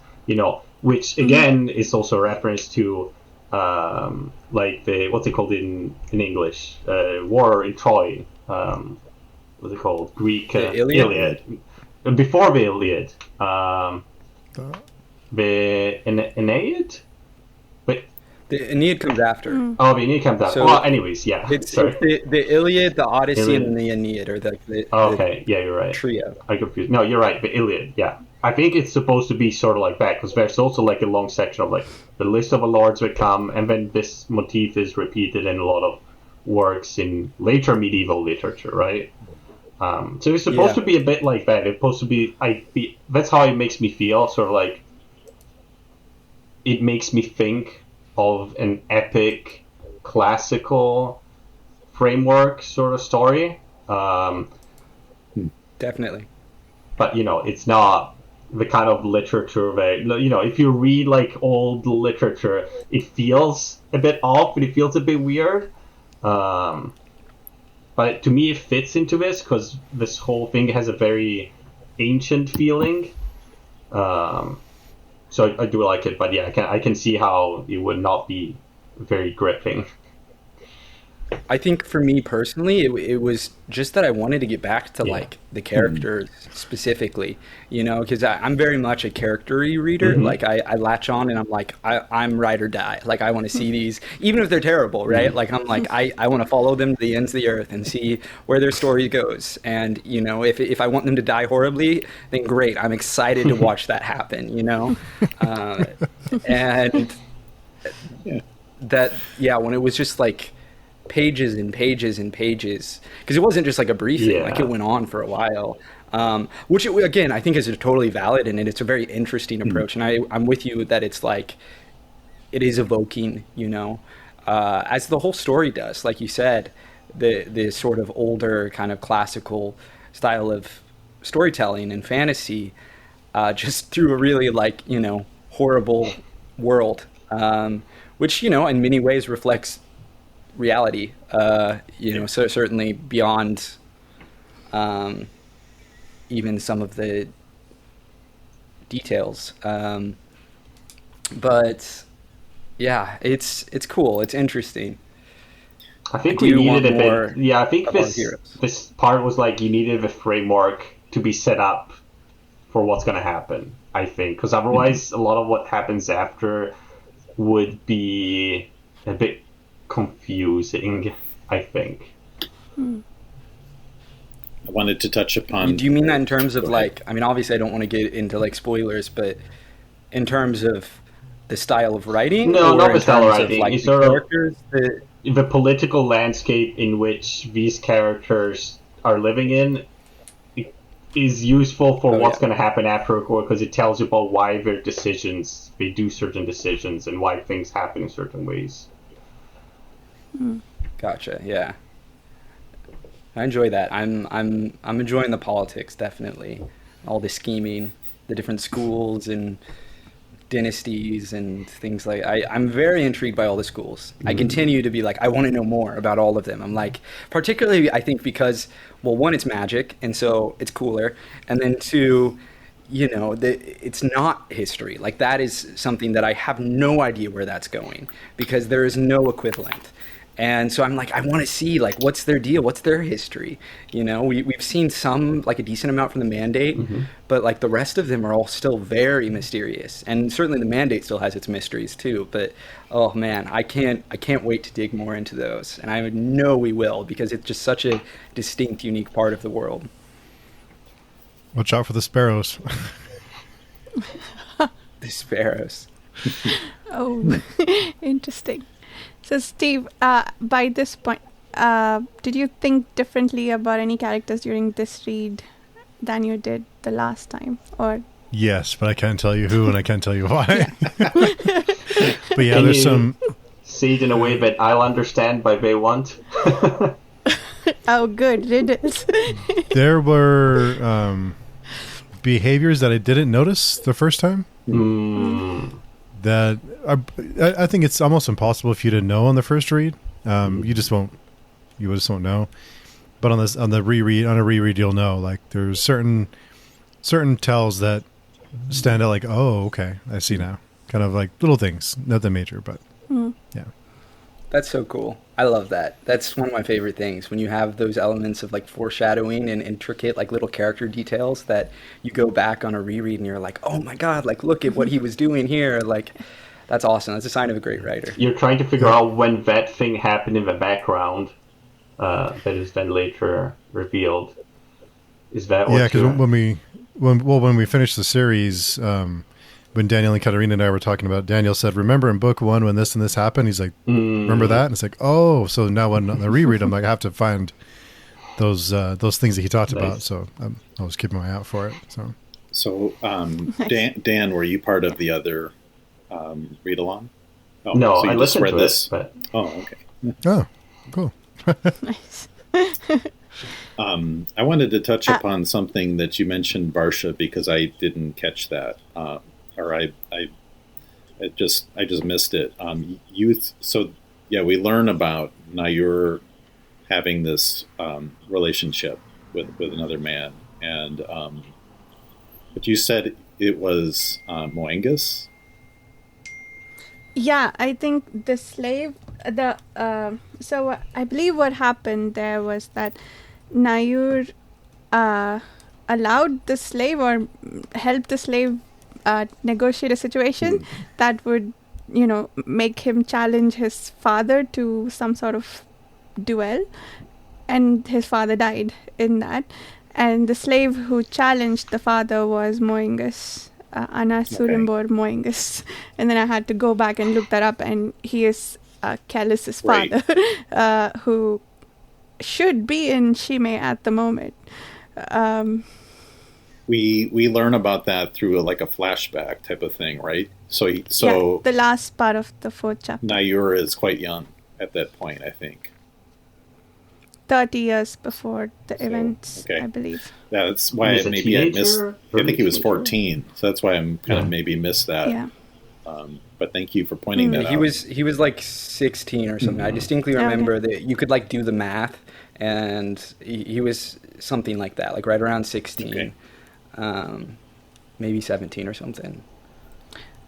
which again is also a reference to what's it called in English, war in Troy, what's it called, Greek Iliad. Before the Iliad, the Aeneid. The Aeneid comes after. Oh, the Aeneid comes after. So well, anyways, yeah. It's the Iliad, the Odyssey, and the Aeneid, or the yeah, you're right. Trio. I confused. No, you're right. The Iliad, yeah. I think it's supposed to be sort of like that, because there's also a long section of the list of the lords that come, and then this motif is repeated in a lot of works in later medieval literature, right? So it's supposed to be a bit like that. It's supposed to be. That's how it makes me feel. Sort of it makes me think of an epic, classical framework sort of story. Definitely. But, it's not the kind of literature that, if you read, like, old literature, it feels a bit off, and it feels a bit weird. But to me, it fits into this, because this whole thing has a very ancient feeling. So I do like it, but yeah, I can see how it would not be very gripping. I think for me personally, it was just that I wanted to get back to like the characters specifically, because I'm very much a character-y reader. Like I latch on and I'm like, I'm ride or die. Like I want to see these, even if they're terrible, right? Like I'm like, I want to follow them to the ends of the earth and see where their story goes. And, if I want them to die horribly, then great. I'm excited to watch that happen, and when it was just like, pages and pages and pages, because it wasn't just like a briefing, like it went on for a while, which again I think is a totally valid and it's a very interesting approach. And I'm with you that it's like it is evoking, as the whole story does, like you said, the sort of older kind of classical style of storytelling and fantasy, just through a really like horrible world, which in many ways reflects reality, so certainly beyond even some of the details, but yeah, it's cool, it's interesting. I think we needed a bit. Yeah, I think this part was like you needed a framework to be set up for what's going to happen, I think, because otherwise a lot of what happens after would be a bit confusing, I think. I wanted to touch upon... Do you mean that in terms of like, I mean, obviously I don't want to get into like spoilers, but in terms of the style of writing? No, not the style of writing. Like, it's the sort characters, the political landscape in which these characters are living in is useful for what's going to happen after, because it tells you about why they do certain decisions and why things happen in certain ways. Gotcha. Yeah, I enjoy that. I'm enjoying the politics, definitely, all the scheming, the different schools and dynasties and things like. I'm very intrigued by all the schools. I continue to be like, I want to know more about all of them. I'm like, particularly I think because, well, one, it's magic and so it's cooler, and then two, it's not history. Like that is something that I have no idea where that's going because there is no equivalent. And so I'm like, I want to see, like, what's their deal? What's their history? We've seen some, like, a decent amount from the Mandate, but, like, the rest of them are all still very mysterious. And certainly the Mandate still has its mysteries, too. But, oh, man, I can't wait to dig more into those. And I know we will, because it's just such a distinct, unique part of the world. Watch out for the sparrows. The sparrows. Oh, interesting. So, Steve, by this point, did you think differently about any characters during this read than you did the last time? Or yes, but I can't tell you who and I can't tell you why. But yeah, there's some... Say it in a way that I'll understand by they want. Oh, good. Riddles. There were behaviors that I didn't notice the first time. That I think it's almost impossible for you to know on the first read. You just won't know. But on a reread, you'll know. Like there's certain tells that stand out. Like, oh, okay, I see now. Kind of like little things, nothing major, but yeah. That's so cool. I love that. That's one of my favorite things, when you have those elements of like foreshadowing and intricate like little character details that you go back on a reread and you're like, oh my God, like look at what he was doing here. Like that's awesome. That's a sign of a great writer. You're trying to figure out when that thing happened in the background that is then later revealed. Is that what? Yeah, because when we finished the series, when Daniel and Katarina and I were talking about, Daniel said, remember in book 1 when this and this happened? He's like, remember that? And it's like, oh, so now when on the reread, I'm like, I have to find those things that he talked about. So I was keeping my eye out for it. So Dan, were you part of the other read along? No, so I listened to this. But... Oh, okay. Oh, cool. Nice. I wanted to touch upon something that you mentioned, Varsha, because I didn't catch that, or I just missed it. We learn about Nayur having this relationship with another man, and but you said it was Moengus. Yeah, I think the slave, so I believe what happened there was that Nayur allowed the slave or helped the slave negotiate a situation that would, make him challenge his father to some sort of duel, and his father died in that. And the slave who challenged the father was Moengus. Ana Surimbor Moengus. And then I had to go back and look that up, and he is Kellis's father, who should be in Shime at the moment. We learn about that through a flashback type of thing, right? So the last part of the 4th chapter. Nayur is quite young at that point, I think. 30 years before the events, I believe. That's why I missed. I think he was 14, so that's why I'm kind of maybe missed that. Yeah. But thank you for pointing that out. He was like 16 or something. I distinctly remember that you could do the math, and he was something like that, right around 16, maybe 17 or something.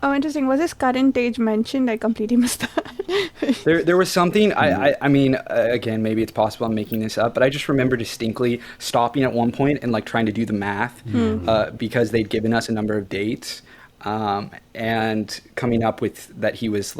Oh, interesting. Was his current age mentioned? I completely missed that. There was something. I mean, again, maybe it's possible I'm making this up, but I just remember distinctly stopping at one point and trying to do the math because they'd given us a number of dates and coming up with that he was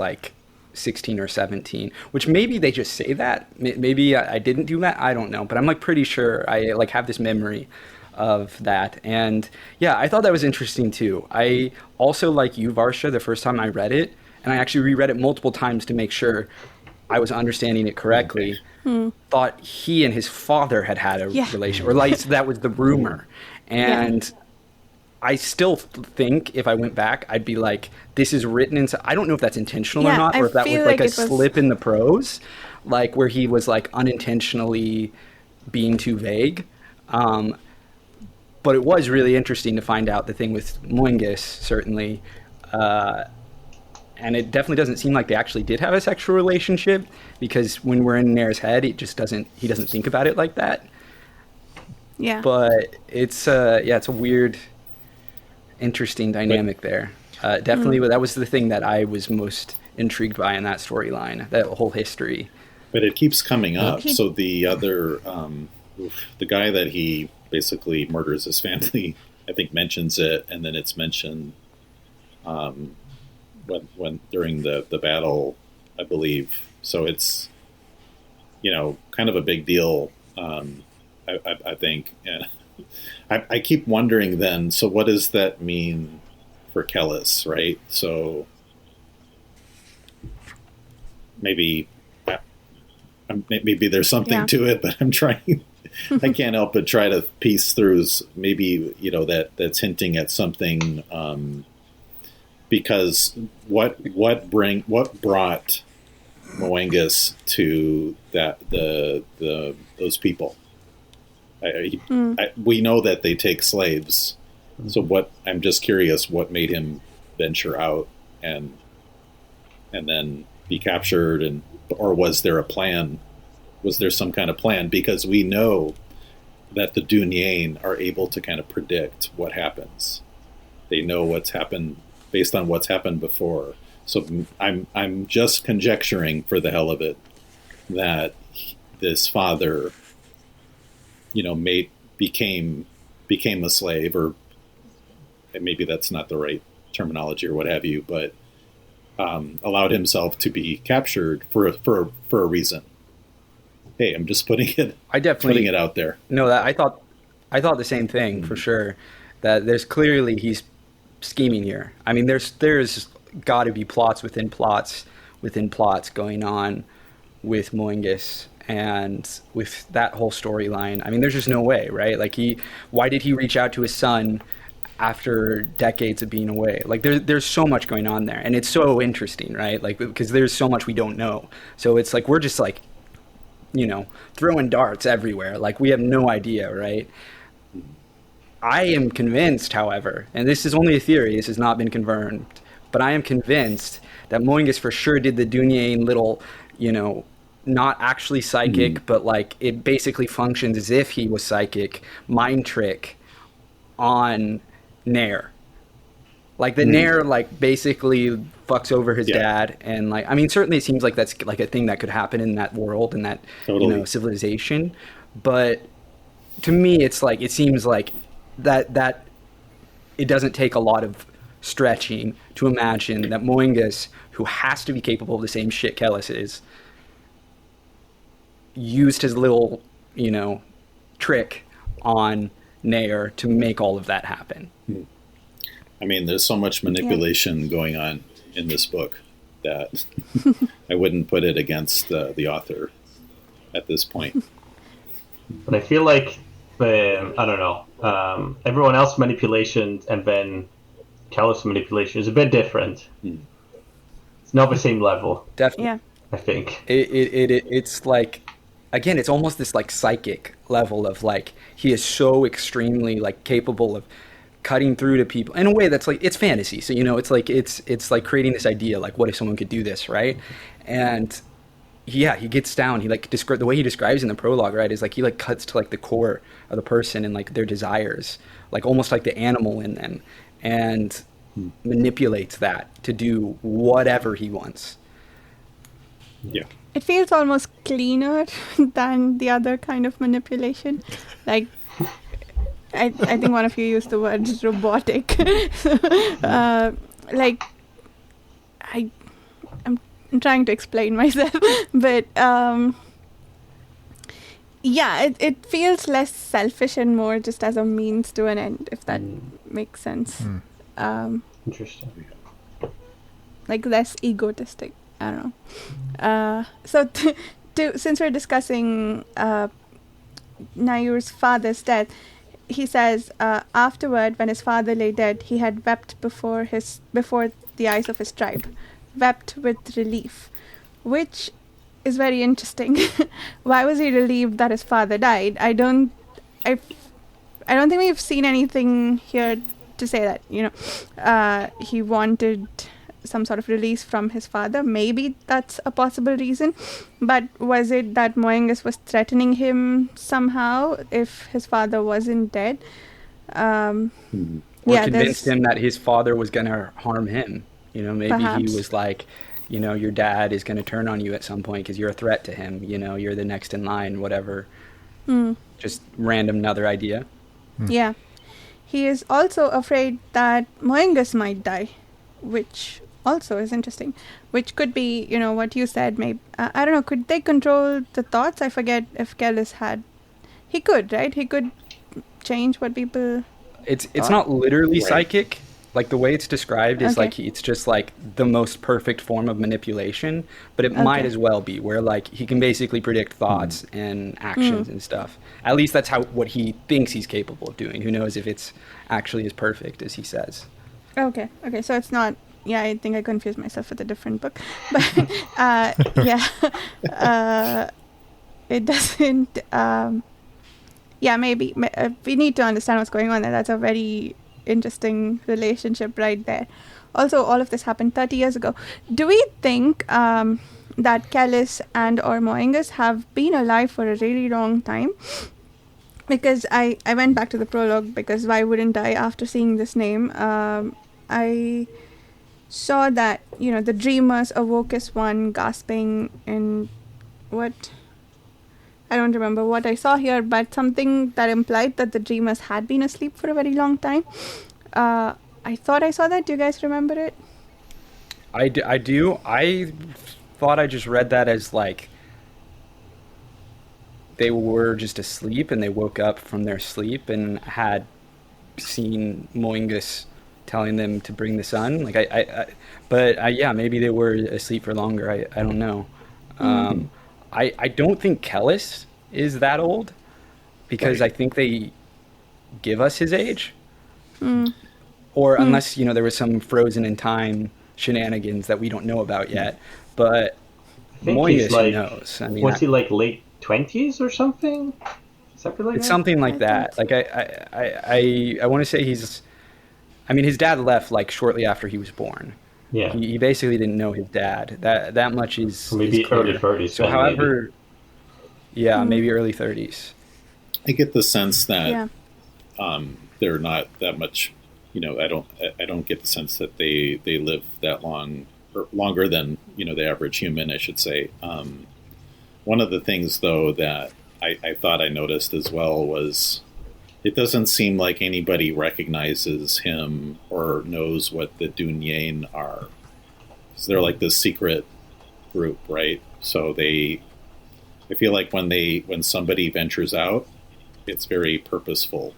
16 or 17, which maybe they just say that. Maybe I didn't do that. I don't know, but I'm pretty sure I have this memory of that. And yeah, I thought that was interesting too. I also, like you, Varsha, the first time I read it, and I actually reread it multiple times to make sure I was understanding it correctly, thought he and his father had a relation, or that was the rumor. And I still think if I went back, I'd be this is written in, I don't know if that's intentional or not, or if that was a slip in the prose, where he was unintentionally being too vague. But it was really interesting to find out the thing with Moengus, certainly. And it definitely doesn't seem like they actually did have a sexual relationship, because when we're in Nair's head, he doesn't think about it like that. Yeah. But it's a weird, interesting dynamic there. Definitely, that was the thing that I was most intrigued by in that storyline, that whole history. But it keeps coming up. So the other, the guy that he basically murders his family, I think mentions it, and then it's mentioned when during the battle, I believe. So it's kind of a big deal, I think. And I keep wondering then, so what does that mean for Kellis, right? So maybe there's something to it, but I'm trying. I can't help but try to piece through maybe, that's hinting at something, because what brought Moengus to those people? We know that they take slaves. So I'm just curious, what made him venture out and then be captured, or was there a plan? Was there some kind of plan? Because we know that the Dunyain are able to kind of predict what happens. They know what's happened based on what's happened before. So I'm just conjecturing, for the hell of it, that this father, became a slave, or maybe that's not the right terminology or what have you, but allowed himself to be captured for a reason. Hey, I'm just putting it out there. No, I thought the same thing for sure. That there's clearly he's scheming here. I mean, there's got to be plots within plots going on with Moengus and with that whole storyline. I mean, there's just no way, right? Why did he reach out to his son after decades of being away? There's so much going on there, and it's so interesting, right? Because there's so much we don't know. So it's we're just throwing darts everywhere. Like, we have no idea, right? I am convinced, however, and this is only a theory, this has not been confirmed, but I am convinced that Moingus for sure did the Dunyain little, not actually psychic, but like it basically functions as if he was psychic, mind trick on Nair. Like the Nair, like, basically fucks over his dad, and like, I mean, certainly it seems like that's like a thing that could happen in that world and that civilization, but to me, it's like, it seems like that it doesn't take a lot of stretching to imagine that Moingus, who has to be capable of the same shit Kellis is, used his little, trick on Nair to make all of that happen. I mean, there's so much manipulation going on in this book that I wouldn't put it against the author at this point. But I feel like I don't know, everyone else's manipulation and then Kellis' manipulation is a bit different. It's not the same level. Definitely. Yeah. I think. It's like, again, it's almost this like psychic level of like, he is so extremely like capable of cutting through to people in a way that's like, it's fantasy. So, it's like, it's like creating this idea, like, what if someone could do this, right? And he gets down, he like the way he describes in the prologue, right, is like he like cuts to like the core of the person and like their desires, like almost like the animal in them, and manipulates that to do whatever he wants. Yeah. It feels almost cleaner than the other kind of manipulation. Like, I think one of you used the word robotic. Like, I'm trying to explain myself, but it feels less selfish and more just as a means to an end, if that makes sense. Interesting. Like less egotistic. I don't know. So since we're discussing Nayur's father's death, he says afterward, when his father lay dead, he had wept before the eyes of his tribe, wept with relief, which is very interesting. Why was he relieved that his father died? I don't think we've seen anything here to say that he wanted some sort of release from his father. Maybe that's a possible reason, but was it that Moingus was threatening him somehow if his father wasn't dead? Or convinced him that his father was going to harm him. Maybe Perhaps. He was like, your dad is going to turn on you at some point because you're a threat to him. You're the next in line, whatever. Just random another idea. Yeah. He is also afraid that Moingus might die, which also is interesting. Which could be, what you said. Maybe I don't know. Could they control the thoughts? I forget if Kellis had. He could, right? He could change what people. It's not literally psychic. Like the way it's described is like it's just like the most perfect form of manipulation, but it might as well be where like he can basically predict thoughts and actions and stuff. At least that's what he thinks he's capable of doing. Who knows if it's actually as perfect as he says. Okay. So it's not. Yeah, I think I confused myself with a different book, but it doesn't. Maybe we need to understand what's going on there. That's a very interesting relationship right there. Also, all of this happened 30 years ago. Do we think that Kellis and or Moingus have been alive for a really long time? Because I went back to the prologue, because why wouldn't I after seeing this name? I saw that, the dreamers awoke as one, gasping in what? I don't remember what I saw here, but something that implied that the dreamers had been asleep for a very long time. I thought I saw that. Do you guys remember it? I do. I thought I just read that as like they were just asleep and they woke up from their sleep and had seen Moingus telling them to bring the sun. Like maybe they were asleep for longer. I don't know. I don't think Kellis is that old, because I think they give us his age. Or unless, there was some frozen in time shenanigans that we don't know about yet. But Moingus knows. I mean, was he like late 20s or something. Something like It's that? something like I that. think Like I want to say he's. I mean, his dad left like shortly after he was born. Yeah. He basically didn't know his dad. That much is Or maybe is clear. early 30s So, then, however, yeah, maybe early 30s. I get the sense that Yeah. they're not that much. I don't get the sense that they live that long or longer than the average human, I should say. One of the things though that I thought I noticed as well was it doesn't seem like anybody recognizes him or knows what the Dunyain are. So they're like this secret group, right? So I feel like when somebody ventures out, it's very purposeful.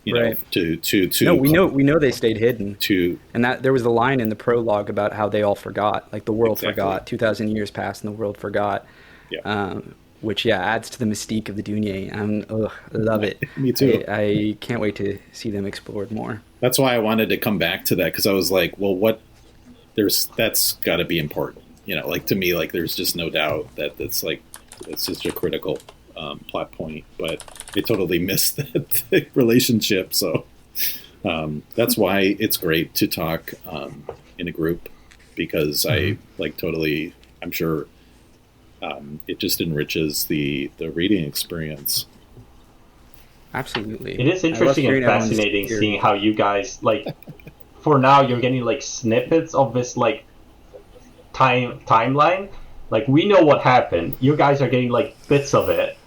Right. To No, we know they stayed hidden. to And that there was the line in the prologue about how they all forgot, like the world Exactly. forgot. 2,000 years passed and the world forgot. Yeah. Which adds to the mystique of the Dunyain. I love it. Me too. I can't wait to see them explored more. That's why I wanted to come back to that, because I was like, well, that's got to be important. Like to me, like there's just no doubt that it's such a critical plot point, but they totally missed that relationship. So that's why it's great to talk in a group, because I'm sure it just enriches the reading experience. Absolutely. It is interesting and fascinating seeing how you guys, like, for now, you're getting, like, snippets of this, like, timeline. Like, we know what happened. You guys are getting, like, bits of it.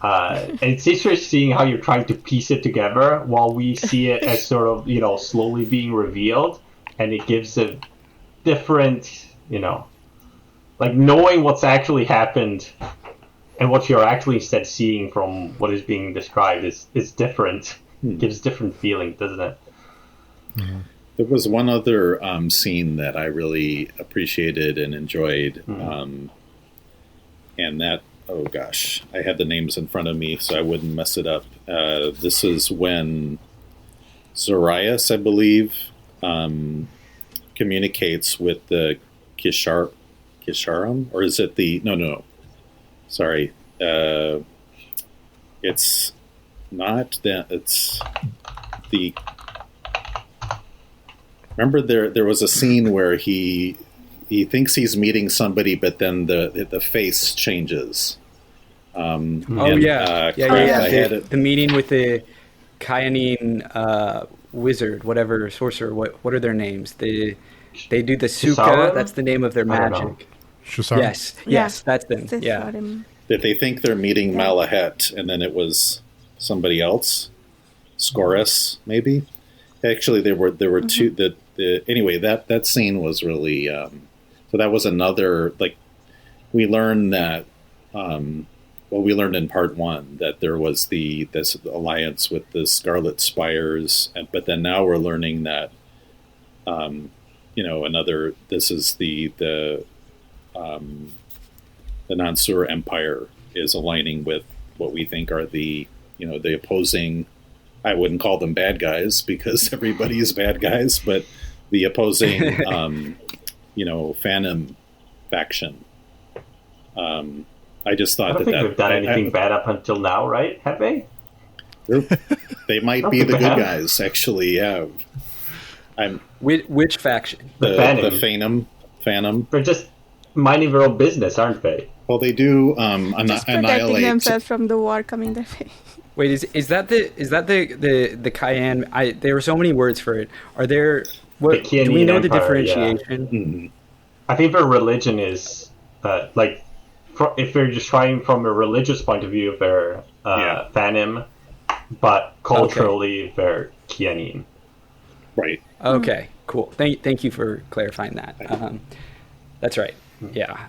And it's interesting seeing how you're trying to piece it together while we see it as sort of, slowly being revealed. And it gives a different, like, knowing what's actually happened and what you're actually instead seeing from what is being described is different. It gives different feeling, doesn't it? Mm-hmm. There was one other scene that I really appreciated and enjoyed, and that, oh gosh, I had the names in front of me so I wouldn't mess it up. This is when Zarias, I believe, communicates with the Kisharim, or is it the no? Sorry, it's not that. It's the. Remember, there was a scene where he thinks he's meeting somebody, but then the face changes. The meeting with the Kyanine wizard, whatever sorcerer. What are their names? They do the Sukkah. Kisara? That's the name of their magic. Shusar? Yes, that's them. That's Yeah. what I'm- That they think they're meeting Malahet, and then it was somebody else, Scorus, maybe. Actually, there were two. Anyway, that scene was really. So that was another, like, we learned that. We learned in part one that there was this alliance with the Scarlet Spires, but then now we're learning that. This is the Nansur Empire is aligning with what we think are the opposing. I wouldn't call them bad guys because everybody is bad guys, but the opposing, Phantom faction. I just thought I don't think they've done anything bad up until now, right? Have they? They might be the good guys, actually. Yeah. Which faction? The Phantom. They're just minding their own business, aren't they? Well, they do just protecting annihilate themselves from the war coming their way. Wait, is that the Cayenne? There were so many words for it. Are there? What The do we know the Empire, differentiation? Mm-hmm. I think their religion is if they're just trying from a religious point of view, they're Phanim, but culturally they're Kianin. Right. Okay, cool. Thank you for clarifying that. That's right. Yeah.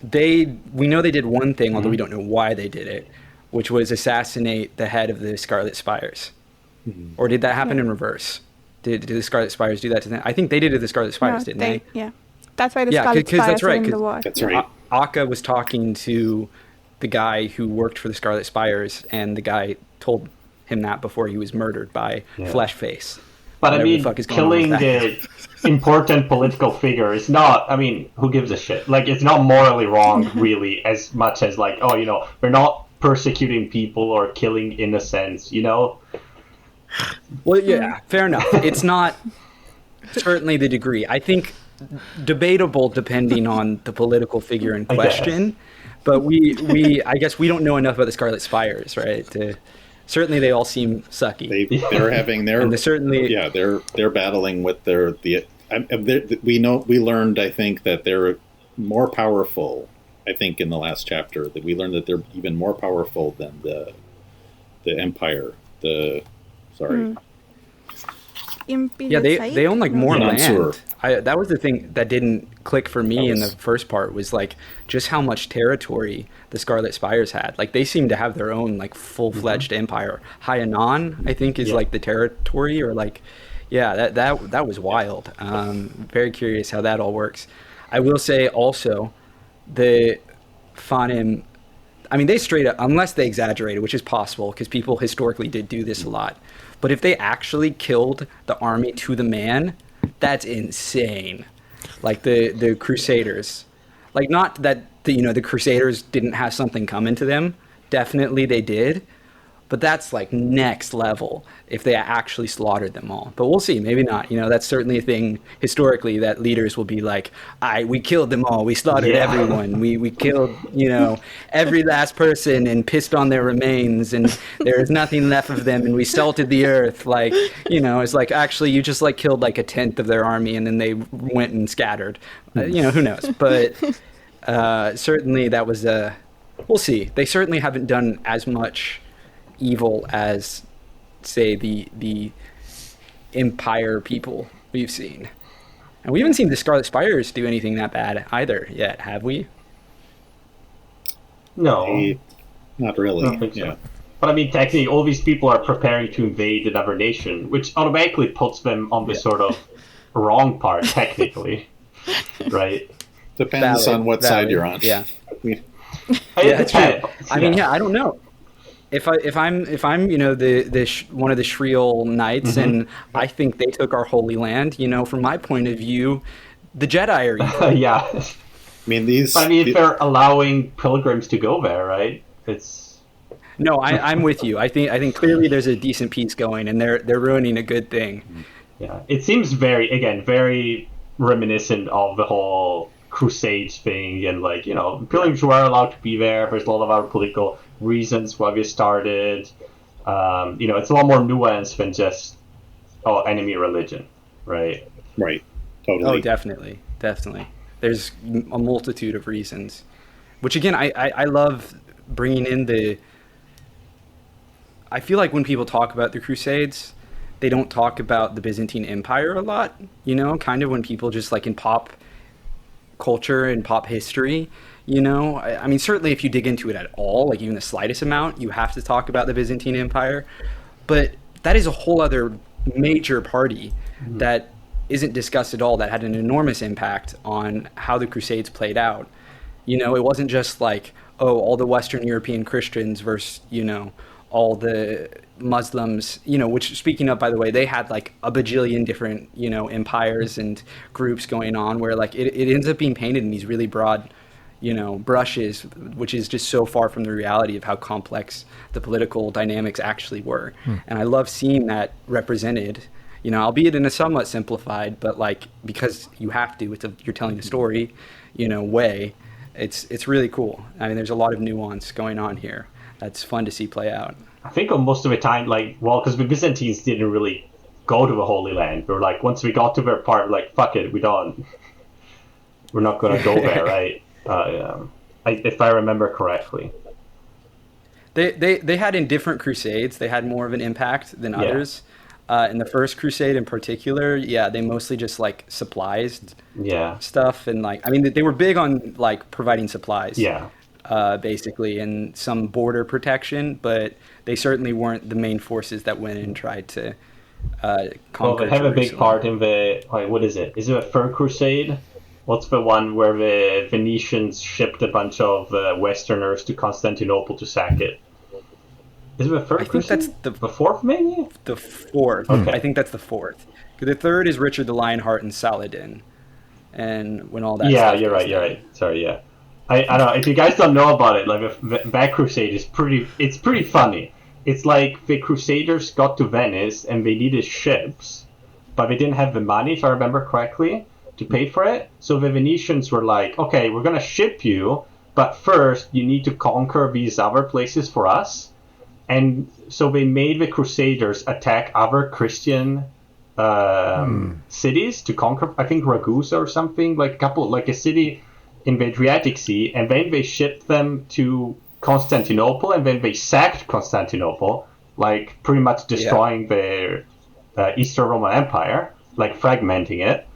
We know they did one thing, although we don't know why they did it, which was assassinate the head of the Scarlet Spires. Mm-hmm. Or did that happen in reverse? Did the Scarlet Spires do that to them? I think they did it to the Scarlet Spires, didn't they? Yeah. That's why the Scarlet Spires are in the war. That's right. Akka was talking to the guy who worked for the Scarlet Spires, and the guy told him that before he was murdered by Fleshface. But I whatever the mean, fuck is going on with killing that. the important political figure is not. I mean, who gives a shit? Like, it's not morally wrong, really, as much as like, oh, we're not persecuting people or killing innocents. Well, yeah, fair enough. It's not certainly the degree. I think debatable depending on the political figure in I question. But I guess we don't know enough about the Scarlet Spires, right? Certainly, they all seem sucky. They're having their And they're battling with we learned, I think, that they're more powerful. I think in the last chapter that we learned that they're even more powerful than the Empire. Yeah, they own like more Sure. land. That was the thing that didn't click for me in the first part, was like just how much territory the Scarlet Spires had. Like they seem to have their own like full-fledged empire. Hyanon, I think, is like the territory, or like, yeah, that was wild. Very curious how that all works. I will say also, the Fanim, I mean, they straight up, unless they exaggerated, which is possible because people historically did do this a lot. But if they actually killed the army to the man, that's insane. Like the Crusaders, like not that the Crusaders didn't have something coming to them. Definitely they did. But that's like next level if they actually slaughtered them all. But we'll see, maybe not. That's certainly a thing historically that leaders will be like, we killed them all. We slaughtered everyone. We killed, every last person and pissed on their remains, and there is nothing left of them, and we salted the earth. Like, it's like, actually you just like killed like a tenth of their army and then they went and scattered. Who knows? But certainly that was we'll see. They certainly haven't done as much evil as, say, the Empire people we've seen. And we haven't seen the Scarlet Spires do anything that bad either yet, have we? No. Not really. I don't think so. But I mean, technically, all these people are preparing to invade another nation, which automatically puts them on the sort of wrong part, technically. Right? Depends on what side you're on. Yeah. It's true. I mean, I don't know. If I'm the one of the Shriel knights, and I think they took our holy land, from my point of view, the Jedi are evil. Yeah. I mean, they're allowing pilgrims to go there, right? No, I'm with you. I think clearly there's a decent piece going, and they're ruining a good thing. Yeah, it seems very reminiscent of the whole Crusades thing, and like pilgrims were allowed to be there. There's a lot of other political reasons why we started. It's a lot more nuanced than just enemy religion, right? Right. Totally. Oh, definitely. There's a multitude of reasons, which again I love bringing in I feel like when people talk about the Crusades, they don't talk about the Byzantine Empire a lot. Kind of when people just like in pop culture and pop history. I mean, certainly if you dig into it at all, like even the slightest amount, you have to talk about the Byzantine Empire. But that is a whole other major party that isn't discussed at all, that had an enormous impact on how the Crusades played out. It wasn't just like, all the Western European Christians versus, all the Muslims, which, speaking of, by the way, they had like a bajillion different, empires and groups going on, where like it ends up being painted in these really broad brushes, which is just so far from the reality of how complex the political dynamics actually were. And I love seeing that represented, albeit in a somewhat simplified, but like, because you have to, you're telling a story, way. It's really cool. I mean, there's a lot of nuance going on here. That's fun to see play out. I think most of the time, because the Byzantines didn't really go to the Holy Land. We were like, once we got to their part, we're like, fuck it, we're done. We're not going to go there, right? If I remember correctly. They had in different crusades, they had more of an impact than others. In the first crusade in particular, they mostly just like supplies stuff, and like, I mean, they were big on like providing supplies, basically, and some border protection, but they certainly weren't the main forces that went in and tried to conquer. Well, they have a big Jerusalem. part in the what is it? Is it a third crusade? What's the one where the Venetians shipped a bunch of Westerners to Constantinople to sack it? Is it the third? I think that's the fourth, maybe. The fourth. Okay. I think that's the fourth. The third is Richard the Lionheart and Saladin, and when all that. Yeah, stuff you're goes right. You're down. right. Sorry. Yeah. I don't know if you guys don't know about it. Like that crusade is it's pretty funny. It's like the Crusaders got to Venice and they needed ships, but they didn't have the money, if I remember correctly, to pay for it. So the Venetians were like, "Okay, we're gonna ship you, but first you need to conquer these other places for us." And so they made the Crusaders attack other Christian cities to conquer. I think Ragusa or something, like a city in the Adriatic Sea, and then they shipped them to Constantinople, and then they sacked Constantinople, like pretty much destroying the Eastern Roman Empire, like fragmenting it.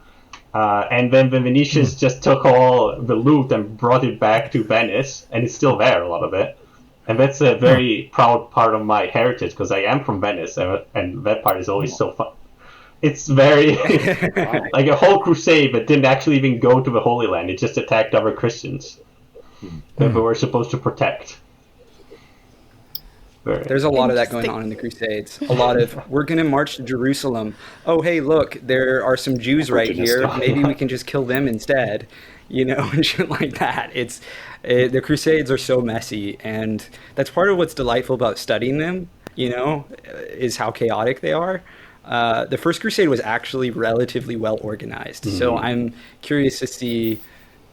And then the Venetians just took all the loot and brought it back to Venice, and it's still there, a lot of it. And that's a very proud part of my heritage, because I am from Venice, and that part is always so fun. It's very like a whole crusade, but didn't actually even go to the Holy Land. It just attacked other Christians that they were supposed to protect. There's a lot of that going on in the Crusades. A lot of, we're going to march to Jerusalem. Oh, hey, look, there are some Jews right here. Maybe we can just kill them instead, and shit like that. The Crusades are so messy, and that's part of what's delightful about studying them, is how chaotic they are. The First Crusade was actually relatively well organized. So I'm curious to see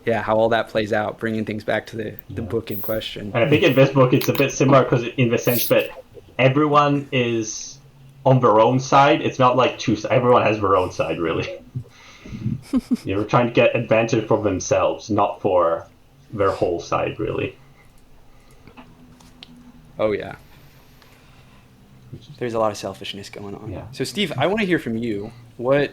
how all that plays out, bringing things back to the book in question. And I think in this book it's a bit similar, because in the sense that everyone is on their own side. It's not like everyone has their own side, really. You're trying to get advantage for themselves, not for their whole side, really. Oh, yeah. There's a lot of selfishness going on. Yeah. So, Steve, I want to hear from you. What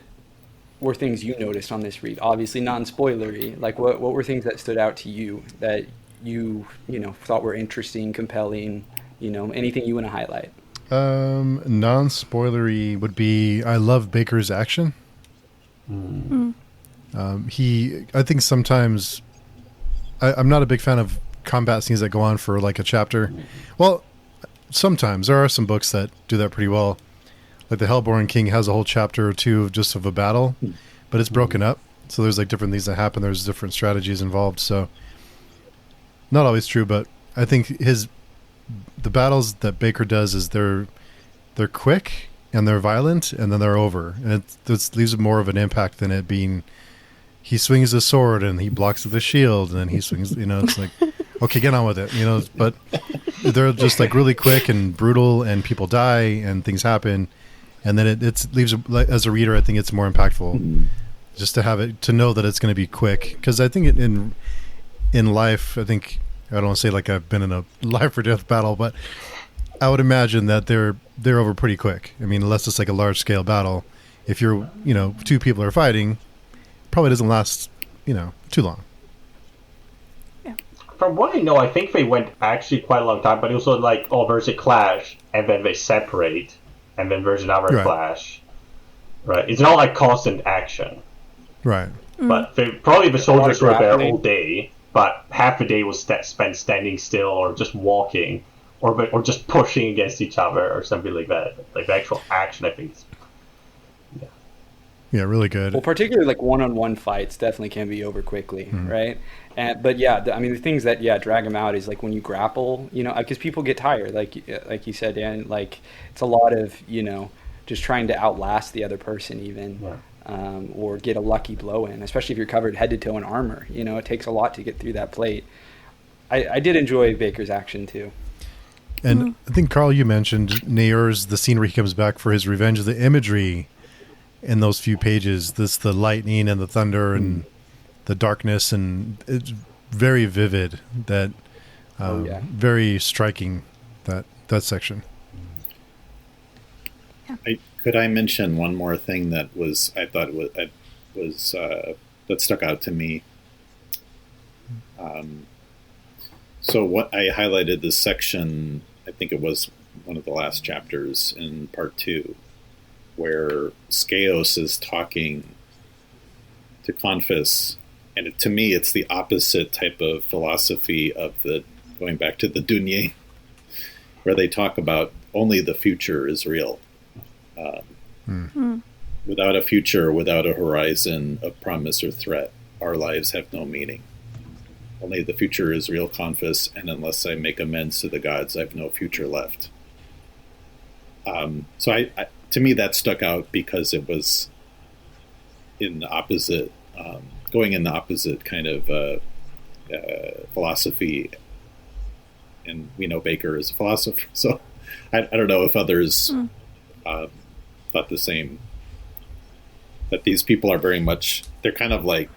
were things you noticed on this read? Obviously non-spoilery. Like, what were things that stood out to you that you thought were interesting, compelling, anything you want to highlight? Non-spoilery would be, I love Bakker's action. I think sometimes I'm not a big fan of combat scenes that go on for like a chapter. Well, sometimes there are some books that do that pretty well. Like the Hellborn King has a whole chapter or two of a battle, but it's broken up. So there's like different things that happen. There's different strategies involved. So not always true, but I think the battles that Bakker does is they're quick and they're violent and then they're over. And it leaves more of an impact than it being, he swings his sword and he blocks with a shield and then he swings, it's like, okay, get on with it, but they're just like really quick and brutal and people die and things happen. And then it leaves, as a reader, I think it's more impactful just to have it, to know that it's going to be quick. Because I think in life, I don't want to say like I've been in a life or death battle, but I would imagine that they're over pretty quick. I mean, unless it's like a large scale battle, if you're, two people are fighting, probably doesn't last, too long. Yeah. From what I know, I think they went actually quite a long time, but it was also like, there's a clash, and then they separate. And then there's another clash, right? It's not like constant action, right? But probably the soldiers were there all day, but half the day was spent standing still or just walking, or just pushing against each other or something like that. Like the actual action, I think. Yeah, really good. Well, particularly like one-on-one fights definitely can be over quickly, right? But the things that drag them out is like when you grapple, because people get tired, like you said, Dan. Like it's a lot of just trying to outlast the other person, even, or get a lucky blow in. Especially if you're covered head to toe in armor, it takes a lot to get through that plate. I did enjoy Bakker's action too. And I think Carl, you mentioned Nair's, the scene where he comes back for his revenge. The imagery in those few pages, the lightning and the thunder and the darkness, and it's very vivid. That very striking, that section. Could I mention one more thing that I thought was that stuck out to me? So what I highlighted this section, I think it was one of the last chapters in part 2, where Skeos is talking to Confus, and to me it's the opposite type of philosophy of going back to the Dunye. where they talk about only the future is real. Without a future, without a horizon of promise or threat, our lives have no meaning. Only the future is real, Confess, and unless I make amends to the gods, I've no future left. So I to me, that stuck out because it was in the opposite, going in the opposite kind of philosophy. And we know Bakker is a philosopher, so I don't know if others thought the same. That these people are very much, they're kind of like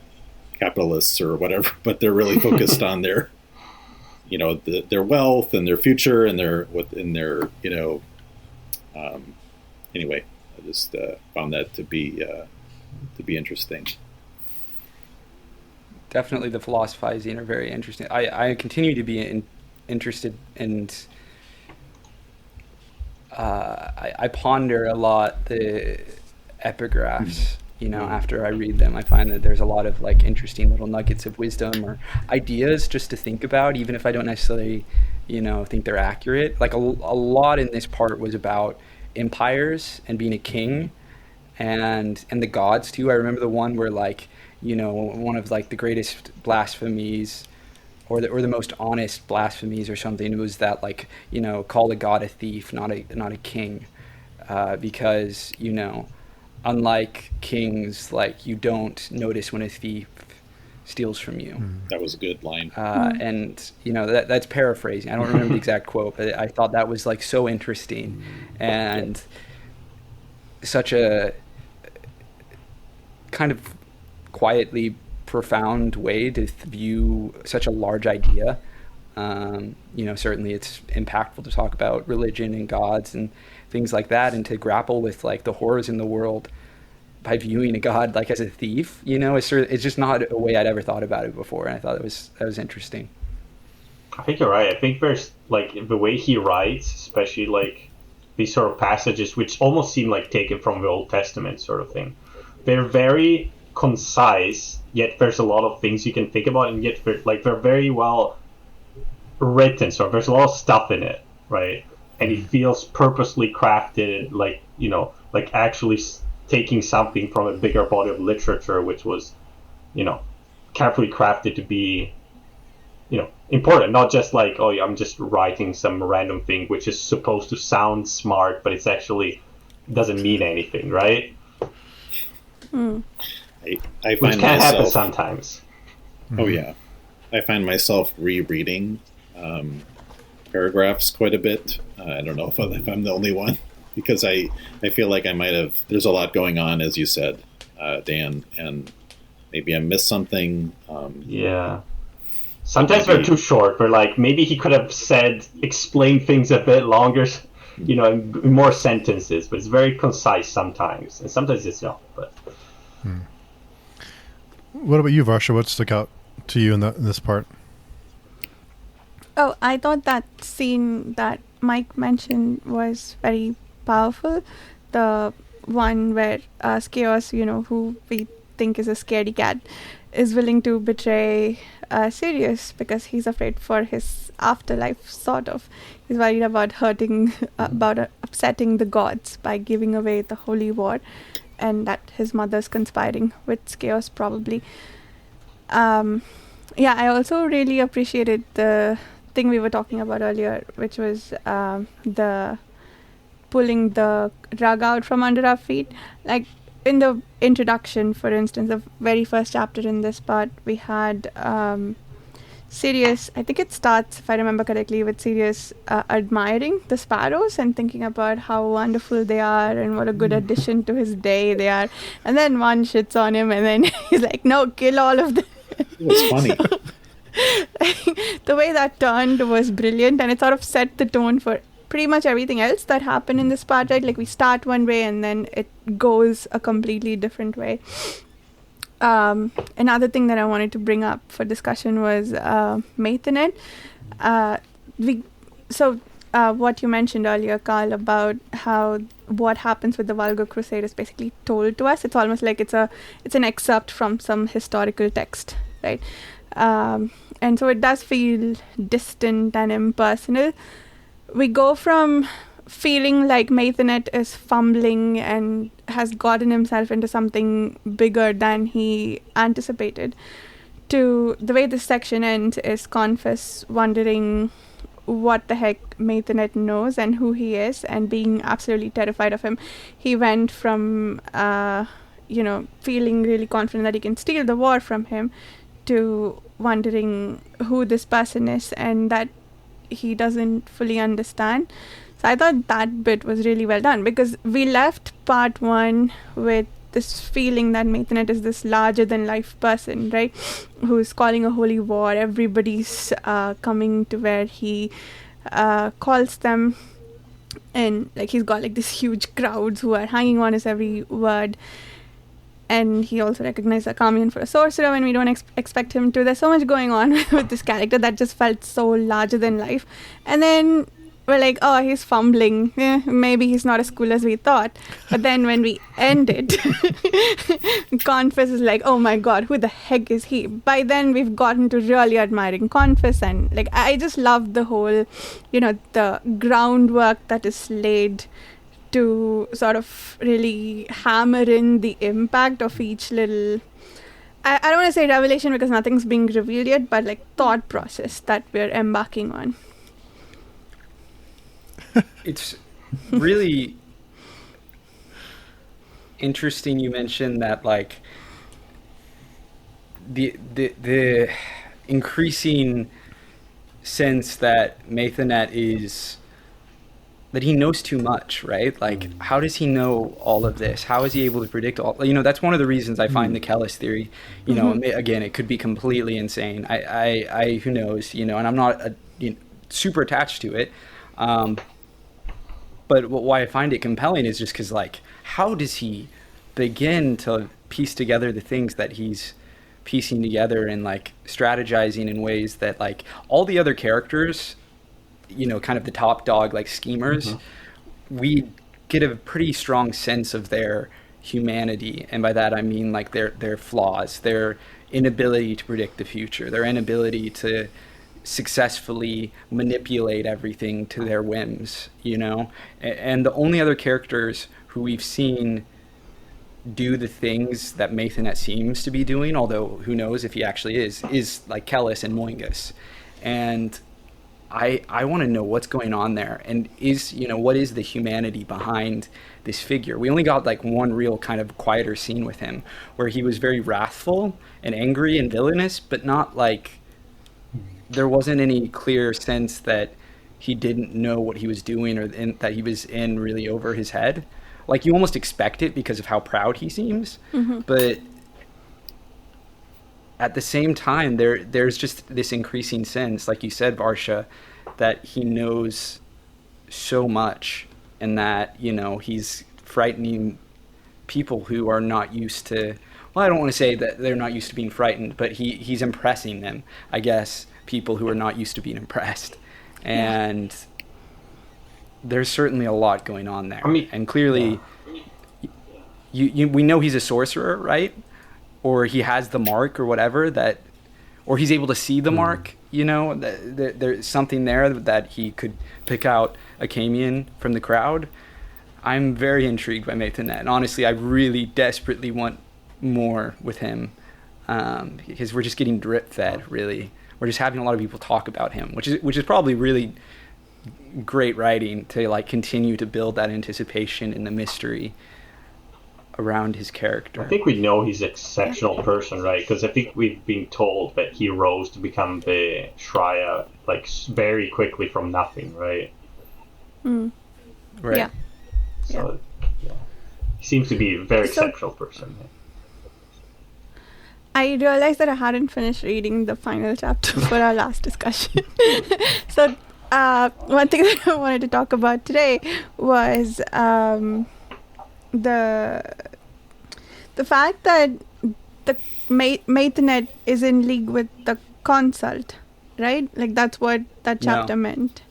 capitalists or whatever, but they're really focused on their, their wealth and their future and their, anyway, I just found that to be interesting. Definitely the philosophizing are very interesting. I continue to be interested and I ponder a lot the epigraphs. After I read them, I find that there's a lot of like interesting little nuggets of wisdom or ideas just to think about, even if I don't necessarily, think they're accurate. Like a lot in this part was about empires and being a king and the gods too. I remember the one where like, one of like the greatest blasphemies or the most honest blasphemies or something was that like, call a god a thief, not a king, because, unlike kings, like you don't notice when a thief steals from you. That was a good line. And that's paraphrasing. I don't remember the exact quote, but I thought that was like so interesting and such a kind of quietly profound way to view such a large idea. Certainly it's impactful to talk about religion and gods and things like that, and to grapple with like the horrors in the world by viewing a god like as a thief, it's just not a way I'd ever thought about it before, and I thought that was interesting. I think you're right. I think there's like the way he writes, especially like these sort of passages which almost seem like taken from the Old Testament sort of thing. They're very concise, yet there's a lot of things you can think about, and yet they're very well written, so there's a lot of stuff in it, right? And it feels purposely crafted, like actually taking something from a bigger body of literature, which was, carefully crafted to be, important. Not just like, oh, I'm just writing some random thing which is supposed to sound smart, but it's actually doesn't mean anything, right? I find which can happen sometimes. Oh yeah, I find myself rereading paragraphs quite a bit. I don't know if I'm the only one, because I feel like I might have, there's a lot going on, as you said, Dan, and maybe I missed something. Yeah. Sometimes they're too short. They're like, maybe he could have explained things a bit longer, in more sentences, but it's very concise sometimes, and sometimes it's not. But what about you, Varsha? What stuck out to you in this part? Oh, I thought that scene that Mike mentioned was very powerful. The one where Chaos, who we think is a scaredy cat, is willing to betray Sirius because he's afraid for his afterlife, sort of. He's worried about upsetting the gods by giving away the holy war, and that his mother's conspiring with Chaos probably. I also really appreciated the thing we were talking about earlier, which was the pulling the rug out from under our feet. Like in the introduction, for instance, the very first chapter in this part, we had Sirius, I think it starts, if I remember correctly, with Sirius admiring the sparrows and thinking about how wonderful they are and what a good addition to his day they are. And then one shits on him, and then he's like, no, kill all of them. It was funny. The way that turned was brilliant, and it sort of set the tone for pretty much everything else that happened in this part, right? Like we start one way and then it goes a completely different way. Another thing that I wanted to bring up for discussion was Maithanet. What you mentioned earlier, Carl, about how what happens with the Vulgar Crusade is basically told to us. It's almost like it's an excerpt from some historical text, right? And so it does feel distant and impersonal, we go from feeling like Maithanet is fumbling and has gotten himself into something bigger than he anticipated, to the way this section ends is Confess wondering what the heck Maithanet knows and who he is, and being absolutely terrified of him. He went from feeling really confident that he can steal the war from him, to wondering who this person is and that he doesn't fully understand. So I thought that bit was really well done, because we left part 1 with this feeling that Maithanet is this larger than life person, right? Who's calling a holy war. Everybody's coming to where he calls them, and like he's got like this huge crowds who are hanging on his every word. And he also recognized a Kamian for a sorcerer when we don't expect him to. There's so much going on with this character that just felt so larger than life. And then we're like, oh, he's fumbling. Maybe he's not as cool as we thought. But then when we end it, Confess is like, oh my god, who the heck is he? By then we've gotten to really admiring Confess, and like I just love the whole, the groundwork that is laid to sort of really hammer in the impact of each little, I don't want to say revelation because nothing's being revealed yet, but like thought process that we're embarking on. It's really interesting you mentioned that, like, the increasing sense that Maithanet is, that he knows too much, right? Like, how does he know all of this? How is he able to predict all? That's one of the reasons I find the Kellis theory, again, it could be completely insane. I who knows, and I'm not super attached to it. But why I find it compelling is just because, like, how does he begin to piece together the things that he's piecing together and, like, strategizing in ways that, like, all the other characters, kind of the top dog, like, schemers, we get a pretty strong sense of their humanity. And by that, I mean, like, their flaws, their inability to predict the future, their inability to successfully manipulate everything to their whims, and the only other characters who we've seen do the things that Maithanet seems to be doing, although who knows if he actually is like Kellis and Moingus. And I want to know what's going on there, and what is the humanity behind this figure. We only got like one real kind of quieter scene with him where he was very wrathful and angry and villainous, but not like, there wasn't any clear sense that he didn't know what he was doing, or that he was in really over his head. Like, you almost expect it because of how proud he seems, but at the same time, there's just this increasing sense, like you said, Varsha, that he knows so much, and that, he's frightening people who are not used to, well, I don't want to say that they're not used to being frightened, but he's impressing them, I guess, people who are not used to being impressed. And there's certainly a lot going on there. And clearly, we know he's a sorcerer, right? Or he has the mark or whatever, or he's able to see the mark, there's something there that he could pick out a Kamian from the crowd. I'm very intrigued by Maithanet, and honestly, I really desperately want more with him, because we're just getting drip fed, really. We're just having a lot of people talk about him, which is probably really great writing to, like, continue to build that anticipation and the mystery around his character. I think we know he's an exceptional person, right? Because I think we've been told that he rose to become the Shreya, like, very quickly from nothing, right? Right. Yeah. So, he seems to be a very exceptional person. I realized that I hadn't finished reading the final chapter for our last discussion. So one thing that I wanted to talk about today was the fact that the Maithanet is in league with the Consult, right? Like, that's what that chapter meant.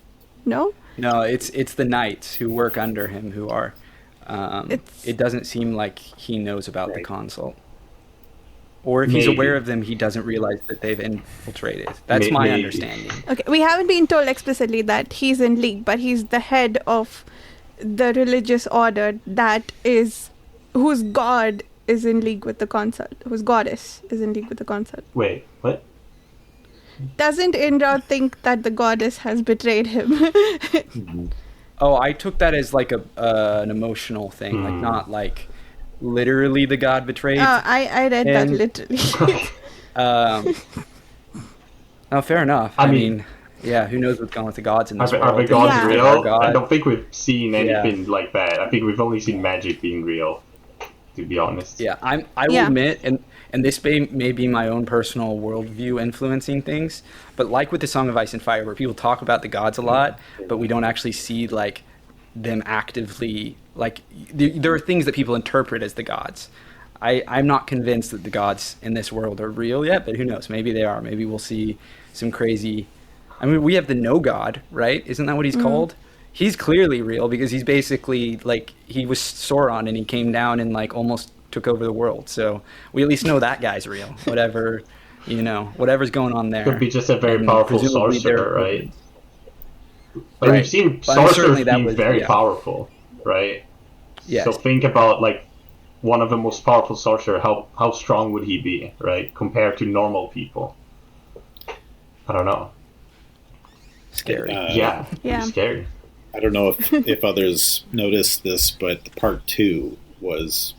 No? No, it's the knights who work under him who are. It doesn't seem like he knows about the Consult. Or if he's Maybe. aware of them, he doesn't realize that they've infiltrated. That's my Maybe. understanding. Okay, we haven't been told explicitly that he's in league, but he's the head of the religious order whose god is in league with the consult, whose goddess is in league with the consult. Wait, what? Doesn't Indra think that the goddess has betrayed him? Oh, I took that as like an emotional thing, like not like literally the god betrayed. I read that And- literally. Oh, fair enough. I I mean- mean, yeah, who knows what's going on with the gods in this Are world? the gods Yeah. real? Our god. I don't think we've seen Yeah. anything like that. I think we've only seen magic being real, to be honest. Yeah, I will Yeah. admit, and this may be my own personal worldview influencing things, but like with the Song of Ice and Fire, where people talk about the gods a lot, but we don't actually see like them actively, like there are things that people interpret as the gods. I'm not convinced that the gods in this world are real yet, but who knows? Maybe they are. Maybe we'll see some crazy. I mean, we have the No God, right? Isn't that what he's called? He's clearly real because he's basically like he was Sauron and he came down and like almost took over the world. So we at least know that guy's real. Whatever, whatever's going on there. Could be just a very And powerful presumably sorcerer, they're- right? Like Right. we've seen But certainly sorcerers that be was- very yeah. powerful, right? Yes. So think about like one of the most powerful sorcerers. How strong would he be, right, compared to normal people? I don't know. Scary. Yeah, Yeah. It's scary. I don't know if others noticed this, but part 2 was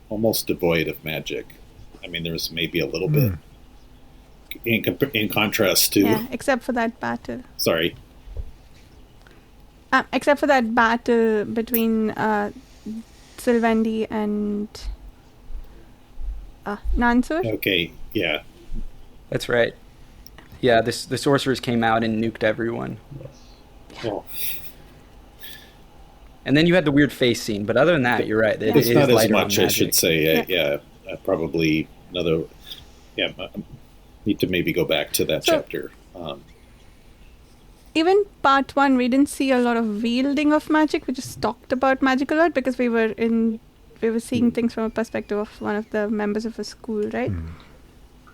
almost devoid of magic. I mean, there was maybe a little bit in contrast to. Yeah, except for that battle. Sorry. Except for that battle between Sylvendi and Nansur. Okay. Yeah. That's right. Yeah, the sorcerers came out and nuked everyone. Yes. Well, And then you had the weird face scene, but other than that, you're right. It it's is not as lighter on much, I magic. should say. Yeah. Probably another. Yeah. Need to maybe go back to that So- chapter. Even part 1, we didn't see a lot of wielding of magic. We just talked about magic a lot because we were seeing things from a perspective of one of the members of a school, right?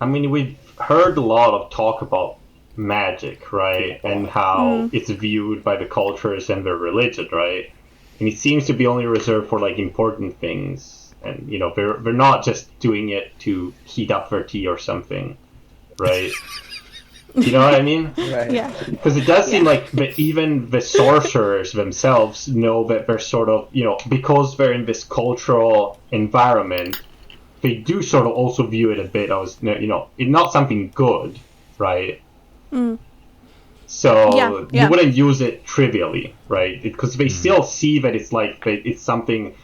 I mean, we've heard a lot of talk about magic, right, and how it's viewed by the cultures and their religion, right? And it seems to be only reserved for like important things, and they're not just doing it to heat up their tea or something, right? You know what I mean? Right. Yeah. Because it does seem like even the sorcerers themselves know that they're sort of, because they're in this cultural environment, they do sort of also view it a bit as, it's not something good, right? So Yeah. you wouldn't use it trivially, right? Because they still see that it's like, that it's something,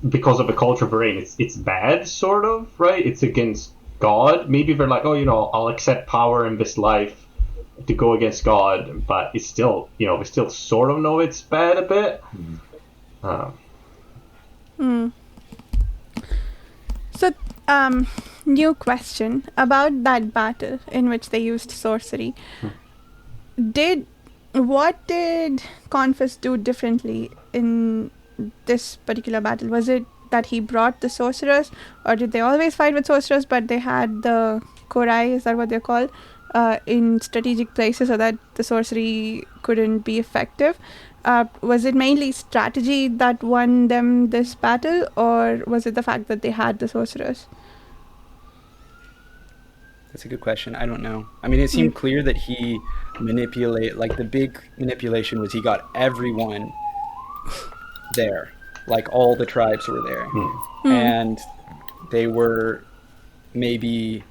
because of the culture they're in, it's bad, sort of, right? It's against God. Maybe they're like, I'll accept power in this life to go against God, but it's still, we still sort of know it's bad a bit. So, new question about that battle in which they used sorcery. What did Confus do differently in this particular battle? Was it that he brought the sorcerers, or did they always fight with sorcerers, but they had the Korai, is that what they're called, in strategic places so that the sorcery couldn't be effective? Was it mainly strategy that won them this battle, or was it the fact that they had the sorcerers? That's a good question. I don't know. I mean, it seemed clear that he the big manipulation was he got everyone there. Like, all the tribes were there. And they were maybe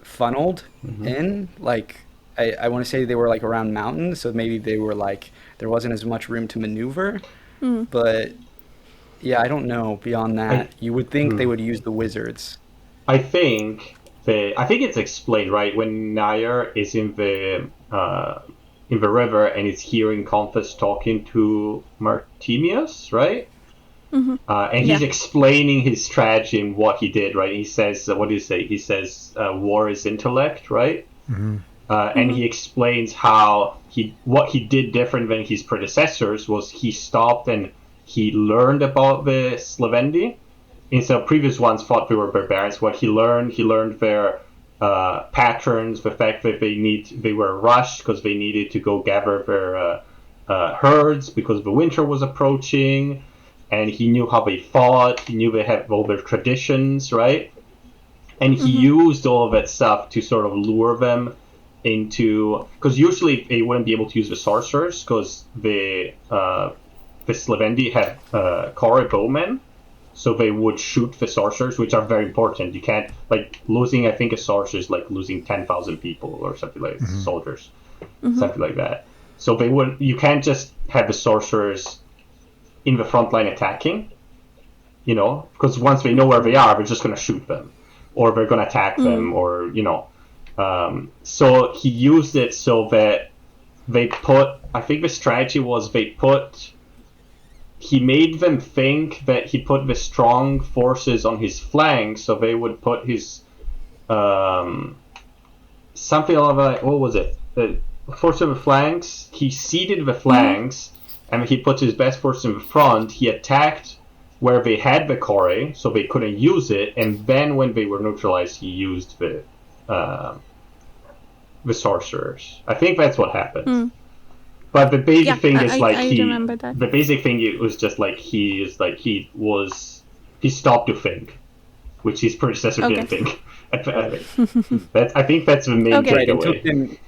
funneled in. Like, I want to say they were, like, around mountains, so maybe they were, like, there wasn't as much room to maneuver. But, yeah, I don't know beyond that. You would think they would use the wizards. I think it's explained, right, when Nair is in the river and is hearing Confus talking to Martimius, right? And he's explaining his strategy and what he did, right? He says, what do you say? He says, war is intellect, right? And he explains how what he did different than his predecessors was he stopped and he learned about the Slavendi, instead of previous ones thought they were barbarians. What he learned their patterns, the fact that they were rushed because they needed to go gather their herds because the winter was approaching, and he knew how they fought. He knew they had all their traditions, right? And he used all of that stuff to sort of lure them into, because usually they wouldn't be able to use the sorcerers because the Slavendi had Kore bowmen, so they would shoot the sorcerers, which are very important. You can't, like, losing, I think, a sorcerer is like losing 10,000 people or something like soldiers, something like that. So you can't just have the sorcerers in the front line attacking, because once they know where they are, they're just going to shoot them, or they're going to attack them, or, so he used it so that I think the strategy was he made them think that he put the strong forces on his flanks, so they would put his, something like, what was it? The force of the flanks, he seeded the flanks, and he put his best force in the front. He attacked where they had the Kore, so they couldn't use it, and then when they were neutralized, he used the sorcerers. I think that's what happened. But the basic thing is the basic thing was just like he stopped to think, which his predecessor didn't think. I think that's the main takeaway.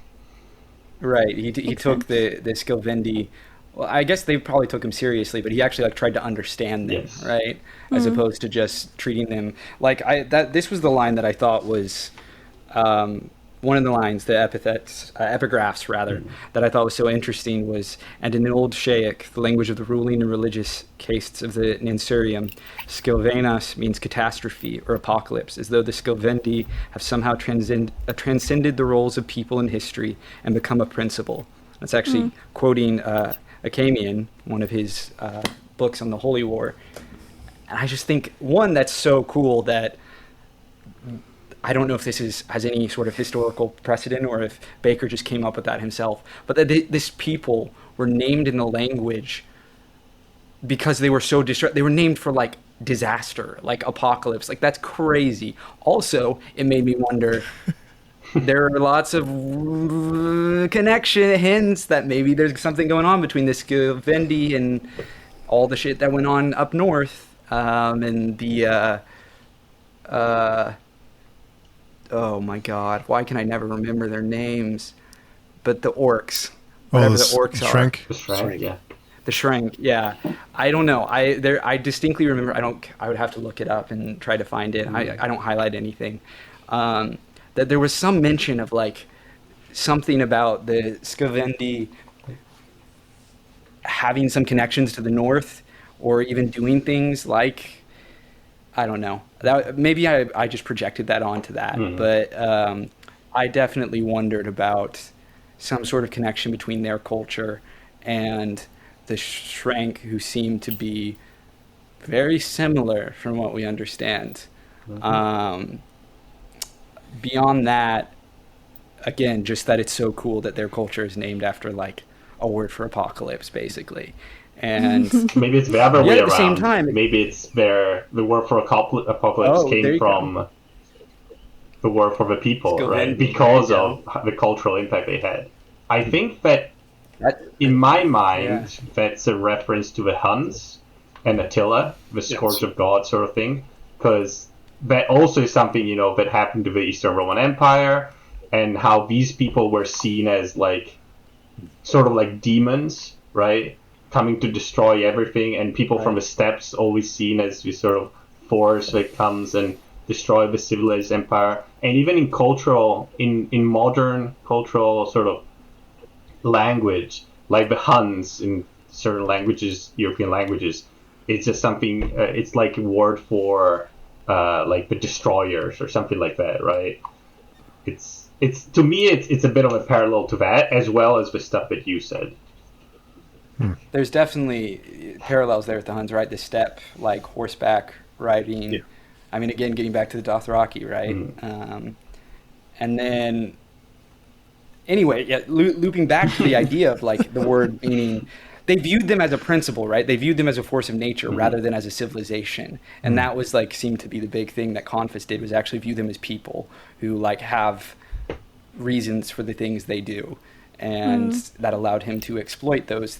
Right, he took the Skilvendi. Well, I guess they probably took him seriously, but he actually tried to understand them, right? As opposed to just treating them like this was the line that I thought was one of the lines, the epigraphs rather, that I thought was so interesting was, and in the old Shaic, the language of the ruling and religious castes of the Nansurium, Skilvenas means catastrophe or apocalypse, as though the Skilvendi have somehow transcended the roles of people in history and become a principle. That's actually quoting Acamian, one of his books on the Holy War. And I just think, one, that's so cool that I don't know if this has any sort of historical precedent or if Bakker just came up with that himself, but that this people were named in the language because they were so distraught. They were named for like disaster, like apocalypse. Like, that's crazy. Also, it made me wonder, there are lots of connection hints that maybe there's something going on between the Skilvendi and all the shit that went on up north, and the oh my god, why can I never remember their names? But the orcs, whatever the orcs are. The Shrank, yeah. The Shrank, yeah. I don't know. I distinctly remember. I would have to look it up and try to find it. I don't highlight anything. That there was some mention of like something about the Skilvendi having some connections to the north, or even doing things like, I don't know. Maybe I just projected that onto that, but I definitely wondered about some sort of connection between their culture and the Shrank, who seem to be very similar from what we understand. Beyond that, again, just that it's so cool that their culture is named after like a word for apocalypse, basically. And maybe it's the other way at around. The same time, maybe it's the word for apocalypse came from the word for the people, right? Because of the cultural impact they had. I think that in my mind, that's a reference to the Huns and Attila, the Scourge of God sort of thing, because that also is something, that happened to the Eastern Roman Empire, and how these people were seen as like sort of like demons, right? Coming to destroy everything, and people from the steppes always seen as this sort of force that comes and destroy the civilized empire. And even in modern cultural sort of language, like the Huns in certain languages, European languages, it's just something, it's like a word for like the destroyers or something like that, right? It's to me, it's a bit of a parallel to that, as well as the stuff that you said. There's definitely parallels there with the Huns, right? The steppe, like horseback riding. Yeah. I mean, again, getting back to the Dothraki, right? And then, anyway, looping back to the idea of like the word meaning they viewed them as a principle, right? They viewed them as a force of nature rather than as a civilization. And that was like seemed to be the big thing that Confus did, was actually view them as people who like have reasons for the things they do. And that allowed him to exploit those,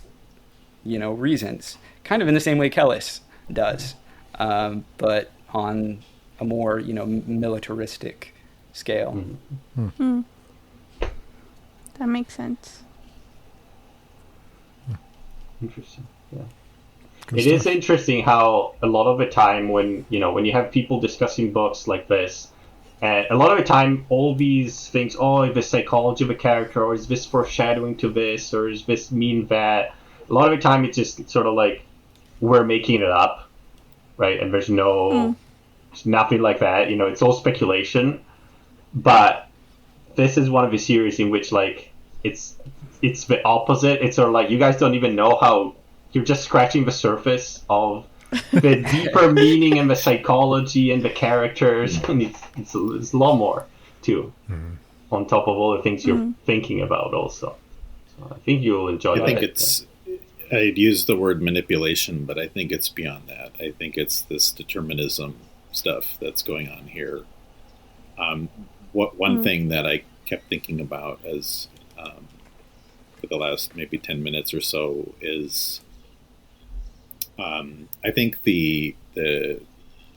reasons, kind of in the same way Kellis does, but on a more, militaristic scale. That makes sense. Interesting. Yeah. It is interesting how a lot of the time when you have people discussing books like this, a lot of the time all these things, the psychology of a character, or is this foreshadowing to this, or is this mean that? A lot of the time it's just sort of like we're making it up, right? And there's nothing like that. It's all speculation. But this is one of the series in which like it's the opposite. It's sort of like you guys don't even know how you're just scratching the surface of the deeper meaning and the psychology and the characters, and it's a lot more too, on top of all the things you're thinking about also. So I think you'll enjoy it. I think I'd use the word manipulation, but I think it's beyond that. I think it's this determinism stuff that's going on here. One thing that I kept thinking about as for the last maybe 10 minutes or so is I think the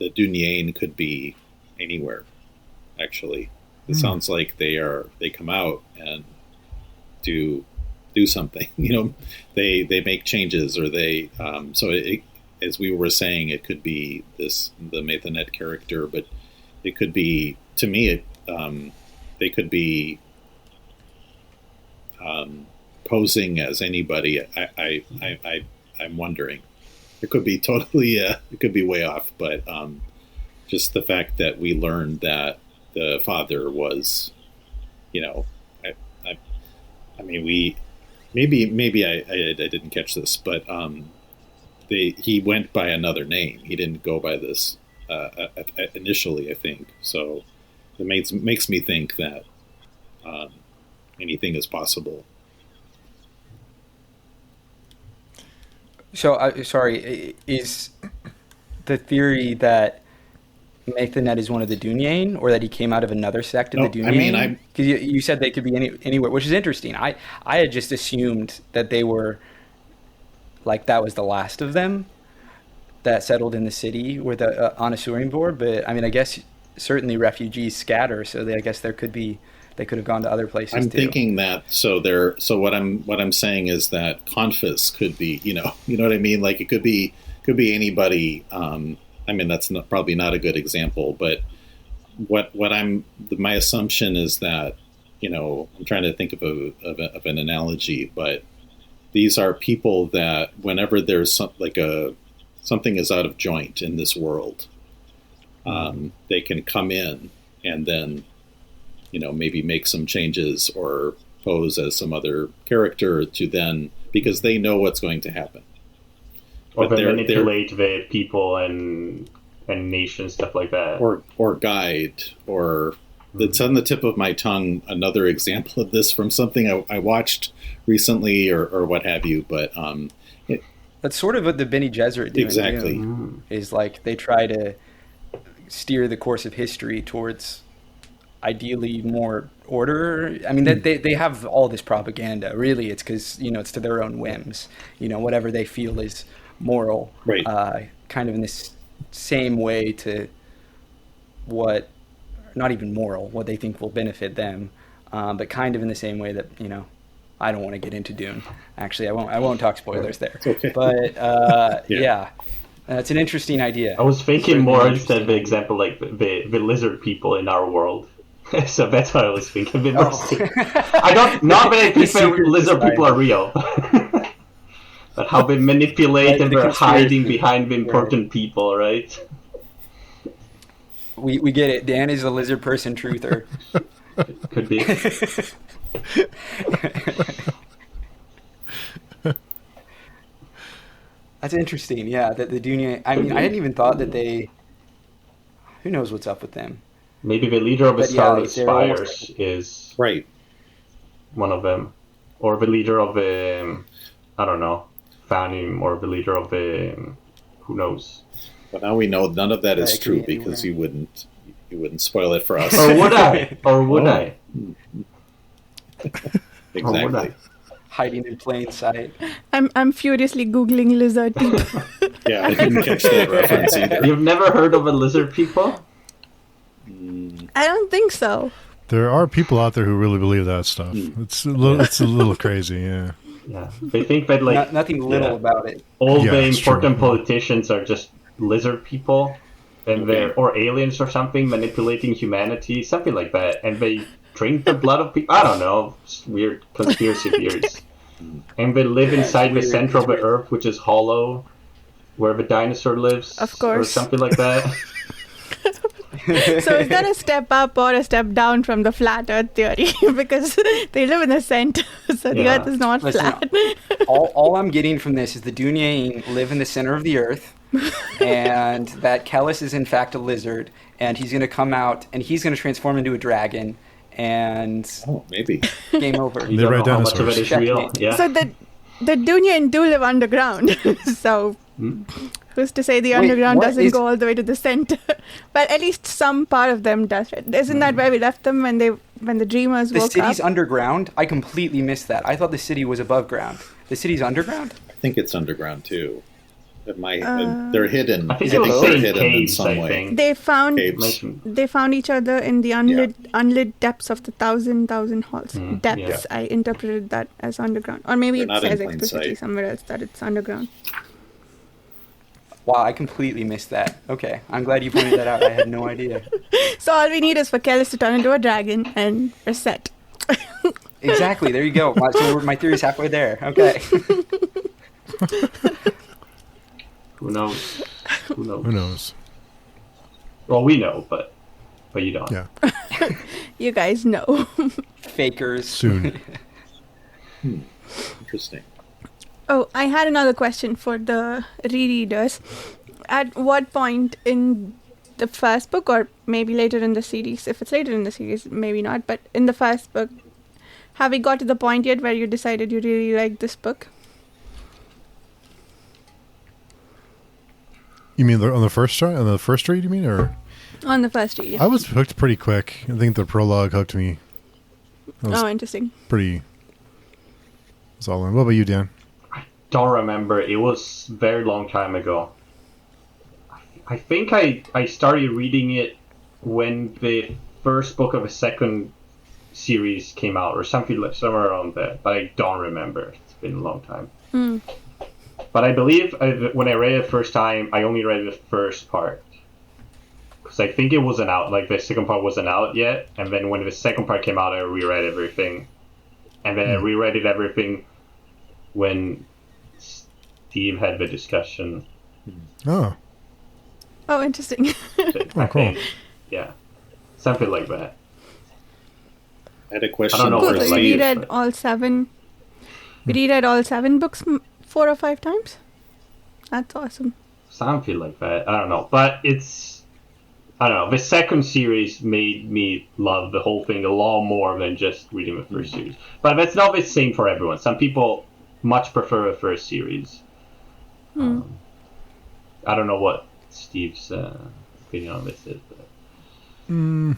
Dunyain could be anywhere. Actually, it sounds like they come out and do something. They make changes, or they as we were saying, it could be the Mathanet character, but it could be, to me, they could be posing as anybody. I'm wondering. It could be totally, it could be way off, but just the fact that we learned that the father was, maybe I didn't catch this, but he went by another name. He didn't go by this initially, I think. So it makes me think that anything is possible. So, sorry, is the theory that Mathanet is one of the Dunyain, or that he came out of another sect of the Dunyain? Because you said they could be anywhere, which is interesting. I had just assumed that they were, like, that was the last of them that settled in the city with the Anasurim board. But, I guess certainly refugees scatter, so I guess they could have gone to other places. I'm thinking that so what I'm saying is that Confus could be, you know what I mean? Like it could be anybody. That's probably not a good example, but my assumption is that, I'm trying to think of an analogy, but these are people that whenever there's something is out of joint in this world, they can come in and then, maybe make some changes or pose as some other character to then, because they know what's going to happen. Or they manipulate the people and nation, stuff like that. Or guide, or it's on the tip of my tongue, another example of this from something I watched recently or what have you, but that's sort of what the Bene Gesserit do. Exactly. Is like they try to steer the course of history towards ideally more order. They have all this propaganda. Really, it's because it's to their own whims. Whatever they feel is moral, right? Kind of in this same way to what, not even moral, what they think will benefit them, but kind of in the same way that I don't want to get into Dune. Actually, I won't talk spoilers there. Okay. But yeah. It's an interesting idea. I was thinking more instead of the example like the lizard people in our world. So that's what I was thinking. Not that I think lizard people are real, but how they manipulate and they're hiding behind the important people, right? We get it. Dan is a lizard person truther. Could be. That's interesting. Yeah, that the Dunya. I hadn't even thought that they. Who knows what's up with them? Maybe the leader of the Scarlet Spires is right. One of them, or the leader of the I don't know. founding or the leader of the who knows. But now we know none of that is That could true be because anywhere. you wouldn't spoil it for us. Or would I? Or would I? Exactly. Hiding in plain sight. I'm furiously googling lizard people. Yeah, I didn't catch that reference either. You've never heard of a lizard people? I don't think so. There are people out there who really believe that stuff. It's a little crazy, yeah. Yeah, they think that like Nothing little yeah. about it. all Yeah, the it's important true. politicians are just lizard people, and they're or aliens or something manipulating humanity, something like that, and they drink the blood of people. I don't know, just weird conspiracy theories. And they live inside the weird. center of the It's weird. Earth, which is hollow, where the dinosaur lives, Of or course. something like that. So is that a step up or a step down from the flat Earth theory? Because they live in the center, so the Yeah. Earth is not Listen, flat. all I'm getting from this is the Dunyain live in the center of the earth, and that Kellis is in fact a lizard, and he's going to come out and he's going to transform into a dragon, and Oh, maybe. game over. You They're don't right know how much of it dinosaurs. is real. Checkmate. Yeah. So the Dunyan do live underground. So who's to say the Wait, underground what doesn't is- go all the way to the center? But at least some part of them does. Right? Isn't that where we left them when the dreamers The woke city's up? underground? I completely missed that. I thought the city was above ground. The city's underground? I think it's underground too. They're hidden. I think it it was was saying in hidden in caves, some I way. think. They found Caves. they found each other in the unlit depths of the thousand halls. Depths. yeah. I interpreted that as underground, or maybe They're it not in says plain explicitly sight. somewhere else that it's underground. Wow, I completely missed that. Okay, I'm glad you pointed that out. I had no idea. So all we need is for Kellis to turn into a dragon and we're set. Exactly, there you go. So my theory's halfway there. Okay. Who knows? Who knows? Who knows? Well, we know, but you don't. Yeah, You guys know. Fakers. soon. Interesting. Oh, I had another question for the rereaders. At what point in the first book, or maybe later in the series, if it's later in the series, maybe not, but in the first book, have we got to the point yet where you decided you really liked this book? You mean on the first try? On the first read, you mean? Or On the first read. I was hooked pretty quick. I think the prologue hooked me. I was Oh, interesting. pretty... It's all in. What about you, Dan? Don't remember. It was very long time ago. I think I started reading it when the first book of a second series came out, or something like somewhere around there. But I don't remember. It's been a long time. Hmm. But I believe when I read it the first time, I only read the first part. Because I think it wasn't out, like the second part wasn't out yet. And then when the second part came out, I reread everything. And then I reread it everything when Steve had the discussion. Oh, Oh, interesting. I cool. think, yeah. Something like that. I had a question I don't know Cool. what for it's So like. we Steve. reread all seven. We reread all 7 books 4 or 5 times. That's awesome. Something like that. I don't know. But I don't know. The second series made me love the whole thing a lot more than just reading the first series. But that's not the same for everyone. Some people much prefer the first series. I don't know what Steve's opinion on this is. But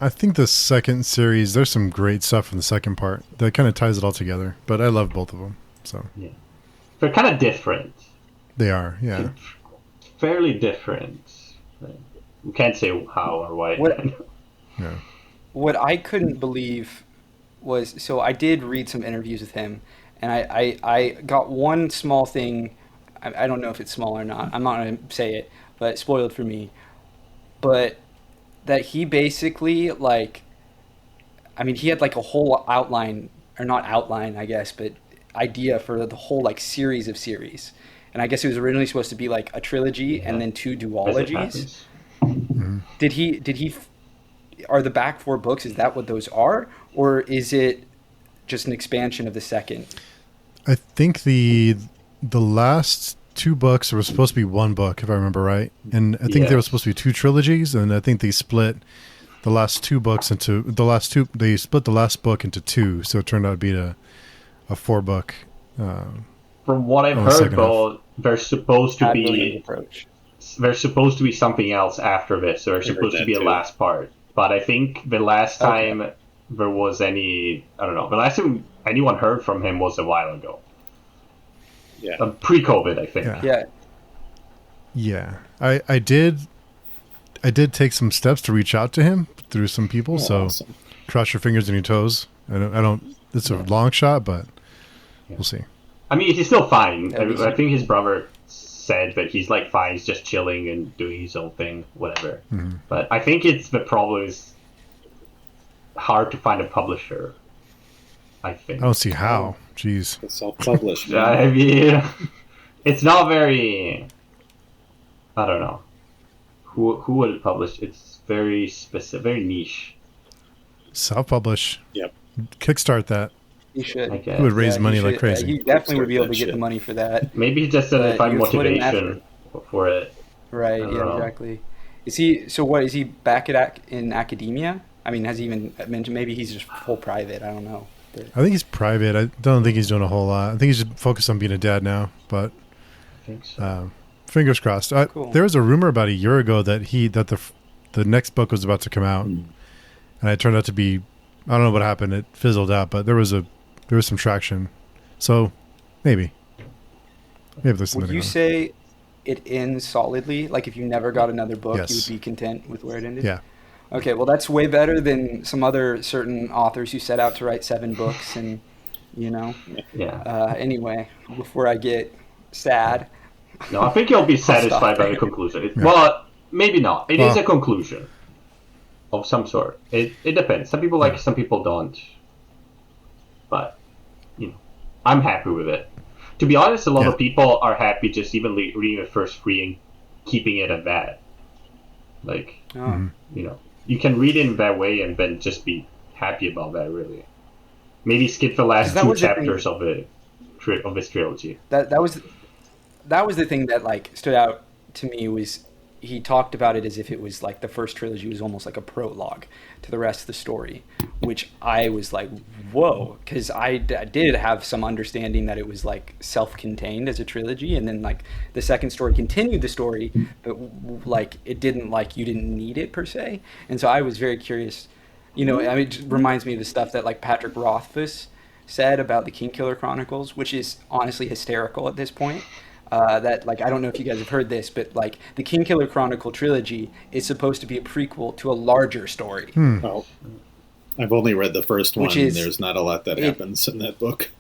I think the second series, there's some great stuff in the second part that kind of ties it all together. But I love both of them. So yeah. They're kind of different. they are, yeah. Fairly different. We can't say how or why. What- Yeah. What I couldn't believe was, so I did read some interviews with him, and I got one small thing. I don't know if it's small or not. I'm not going to say it, but spoiled for me. But that he basically, like, I mean, he had like a whole outline, or not outline, I guess, but idea for the whole like series of series. And I guess it was originally supposed to be like a trilogy and then 2 As it duologies. happens. Did he are the back 4 books, is that what those are, or is it just an expansion of the second? I think the last 2 books were supposed to be 1 book, if I remember right. And I think they were Yes. supposed to be 2 trilogies, and I think they split the last 2 books into they split the last book into 2, so it turned out to be a 4 book from what I've Oh, heard, second though, there's supposed to Brilliant be approach. something else after this. So there's I heard supposed to that be a too. last part. But I think the last Okay. time there was any, I don't know, the last time anyone heard from him was a while ago. Yeah. Pre-COVID, I think. Yeah. Yeah. Yeah, I did take some steps to reach out to him through some people. So Awesome. cross your fingers and your toes. I don't. It's a long shot, but we'll see. I mean, he's still fine. That'd be I think his brother said that he's like fine. He's just chilling and doing his own thing, whatever. Mm-hmm. But I think the problem is hard to find a publisher. I think. I don't see how. Jeez. It's self-published. I mean, it's not very. I don't know. Who would it publish? It's very specific, very niche. Self-publish. Yep. Kickstart that. He should. I guess. He would raise he money should. like crazy. He definitely would be able to Kickstart get that the money for that. Maybe he just doesn't But find you're putting motivation for it. Right. I don't Yeah. know. Exactly. Is he? So what? Is he back in academia? I mean, has he even mentioned? Maybe he's just full private. I don't know. But, I think he's private. I don't think he's doing a whole lot. I think he's just focused on being a dad now. But I think so. fingers crossed. Cool. There was a rumor about a year ago that the next book was about to come out, and it turned out to be, I don't know what happened. It fizzled out, but there was some traction. So maybe there's something. would you going on. say it ends solidly? Like if you never got another book, Yes. you would be content with where it ended? Yeah. Okay, well that's way better than some other certain authors who set out to write 7 books and, Yeah. anyway, before I get sad. No, I think you'll be satisfied by the there. conclusion. Yeah. Well, maybe not. It is Well- a conclusion of some sort. It depends. Some people like it, some people don't. But, I'm happy with it. To be honest, a lot Yeah. of people are happy just even reading the first 3 and keeping it at that. Like, Oh. you can read it in that way and then just be happy about that, really. Maybe skip the 'Cause last that 2 was the thing- chapters of this trilogy. That was the thing that like stood out to me was he talked about it as if it was like the first trilogy was almost like a prologue to the rest of the story, which I was like, whoa, because I did have some understanding that it was like self-contained as a trilogy, and then like the second story continued the story, but like it didn't, like you didn't need it per se, and so I was very curious. I mean, it just reminds me of the stuff that like Patrick Rothfuss said about the Kingkiller Chronicles, which is honestly hysterical at this point. That like I don't know if you guys have heard this, but like the Kingkiller Chronicle trilogy is supposed to be a prequel to a larger story. Well, I've only read the first one. Which is- There's not a lot that happens in that book.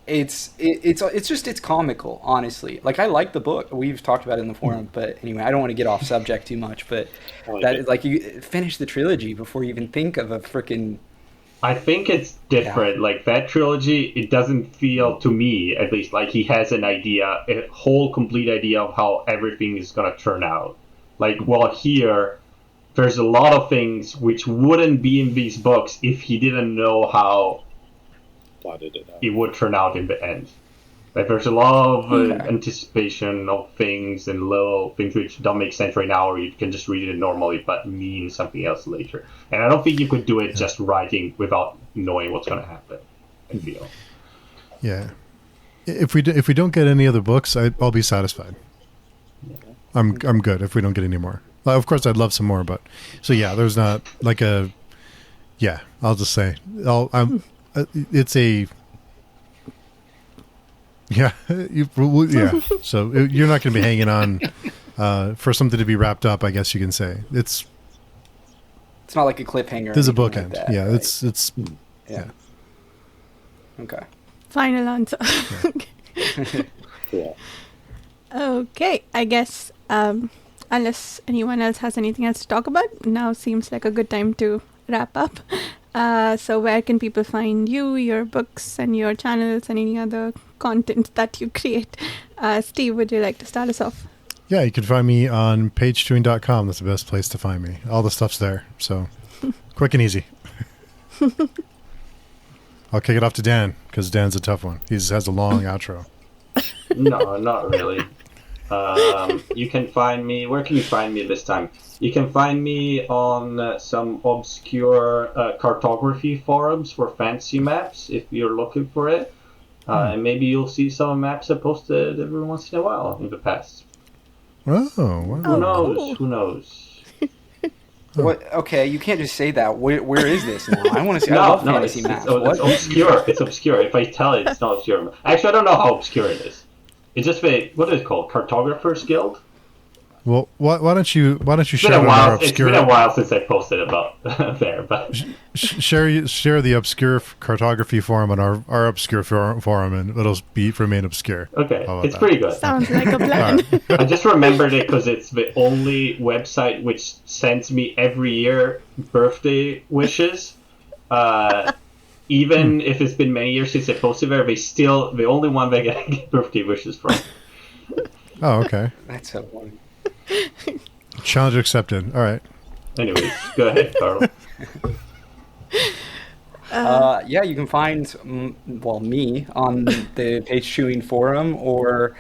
It's comical, honestly. Like I like the book. We've talked about it in the forum, but anyway, I don't want to get off subject too much. But I like that it. is like you finish the trilogy before you even think of a freaking. I think it's different. Yeah. Like that trilogy, it doesn't feel to me, at least, like he has an idea, a whole complete idea of how everything is gonna turn out. Like, well, here, there's a lot of things which wouldn't be in these books if he didn't know how Plotted it out. it would turn out in the end. Like, there's a lot of Okay. anticipation of things and little things which don't make sense right now, or you can just read it normally but mean something else later. And I don't think you could do it just writing without knowing what's going to happen. I feel. Yeah. If we don't get any other books, I'll be satisfied. I'm good if we don't get any more. Well, of course, I'd love some more, but so yeah, there's not like a. Yeah, I'll just say it's a. Yeah, yeah. So you're not going to be hanging on for something to be wrapped up. I guess you can say it's not like a cliffhanger. or there's a anything bookend. like that, Yeah, right? it's yeah. Okay. Final answer. Cool. Okay, I guess unless anyone else has anything else to talk about, now seems like a good time to wrap up. So where can people find you, your books, and your channels, and any other content that you create? Steve, would you like to start us off? Yeah, you can find me on pagechewing.com. That's the best place to find me. All the stuff's there. So quick and easy. I'll kick it off to Dan because Dan's a tough one. He has a long outro. No, not really. You can find me. Where can you find me this time? You can find me on some obscure cartography forums for fantasy maps if you're looking for it. And maybe you'll see some maps I posted every once in a while in the past. Oh, wow. Who knows? cool. Who knows? What? Okay, you can't just say that. Where is this now? I want to see. I No, love no, fantasy it's maps. it's What? obscure. It's obscure. If I tell it, it's not obscure. Actually, I don't know how obscure it is. It's just what is it called? Cartographers Guild? Well, why don't you It's been share a our while. It's obscure? been a while since I posted about there, but Share the obscure cartography forum on our obscure forum, and it'll remain obscure. okay, How about it's that? pretty good. Sounds like a plan. I just remembered it because it's the only website which sends me every year birthday wishes. Even if it's been many years since I posted there, they still the only one they get birthday wishes from. Oh, okay. That's so funny. Challenge accepted. All right. Anyways, go ahead, Carl. Yeah, you can find me on the Page Chewing forum, or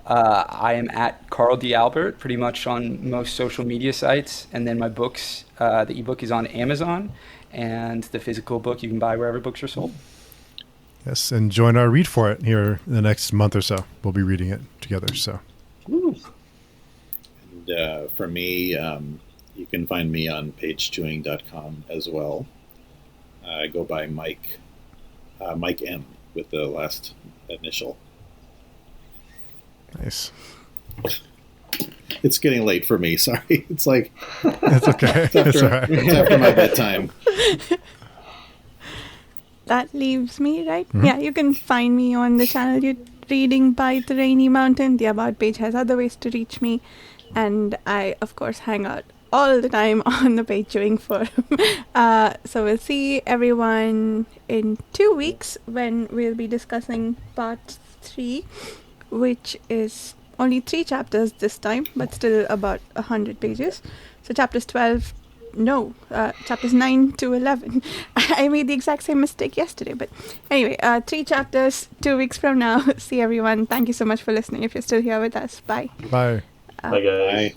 I am at Carl D. Albert pretty much on most social media sites. And then my books, the ebook is on Amazon, and the physical book you can buy wherever books are sold. Yes, and join our read for it here in the next month or so. We'll be reading it together. So. And for me, you can find me on pagechewing.com as well. I go by Mike M with the last initial. Nice. It's getting late for me. Sorry, it's like It's okay. It's all right. it's after my bedtime. That leaves me, right? Yeah, you can find me on the channel you're reading by the Rainy Mountain. The About page has other ways to reach me. And I, of course, hang out all the time on the Page Chewing forum. So we'll see everyone in 2 weeks when we'll be discussing part 3, which is only 3 chapters this time, but still about 100 pages. So chapters 9 to 11. I made the exact same mistake yesterday, but anyway, 3 chapters, 2 weeks from now. See everyone. Thank you so much for listening if you're still here with us. Bye. Bye. Bye, guys. Bye.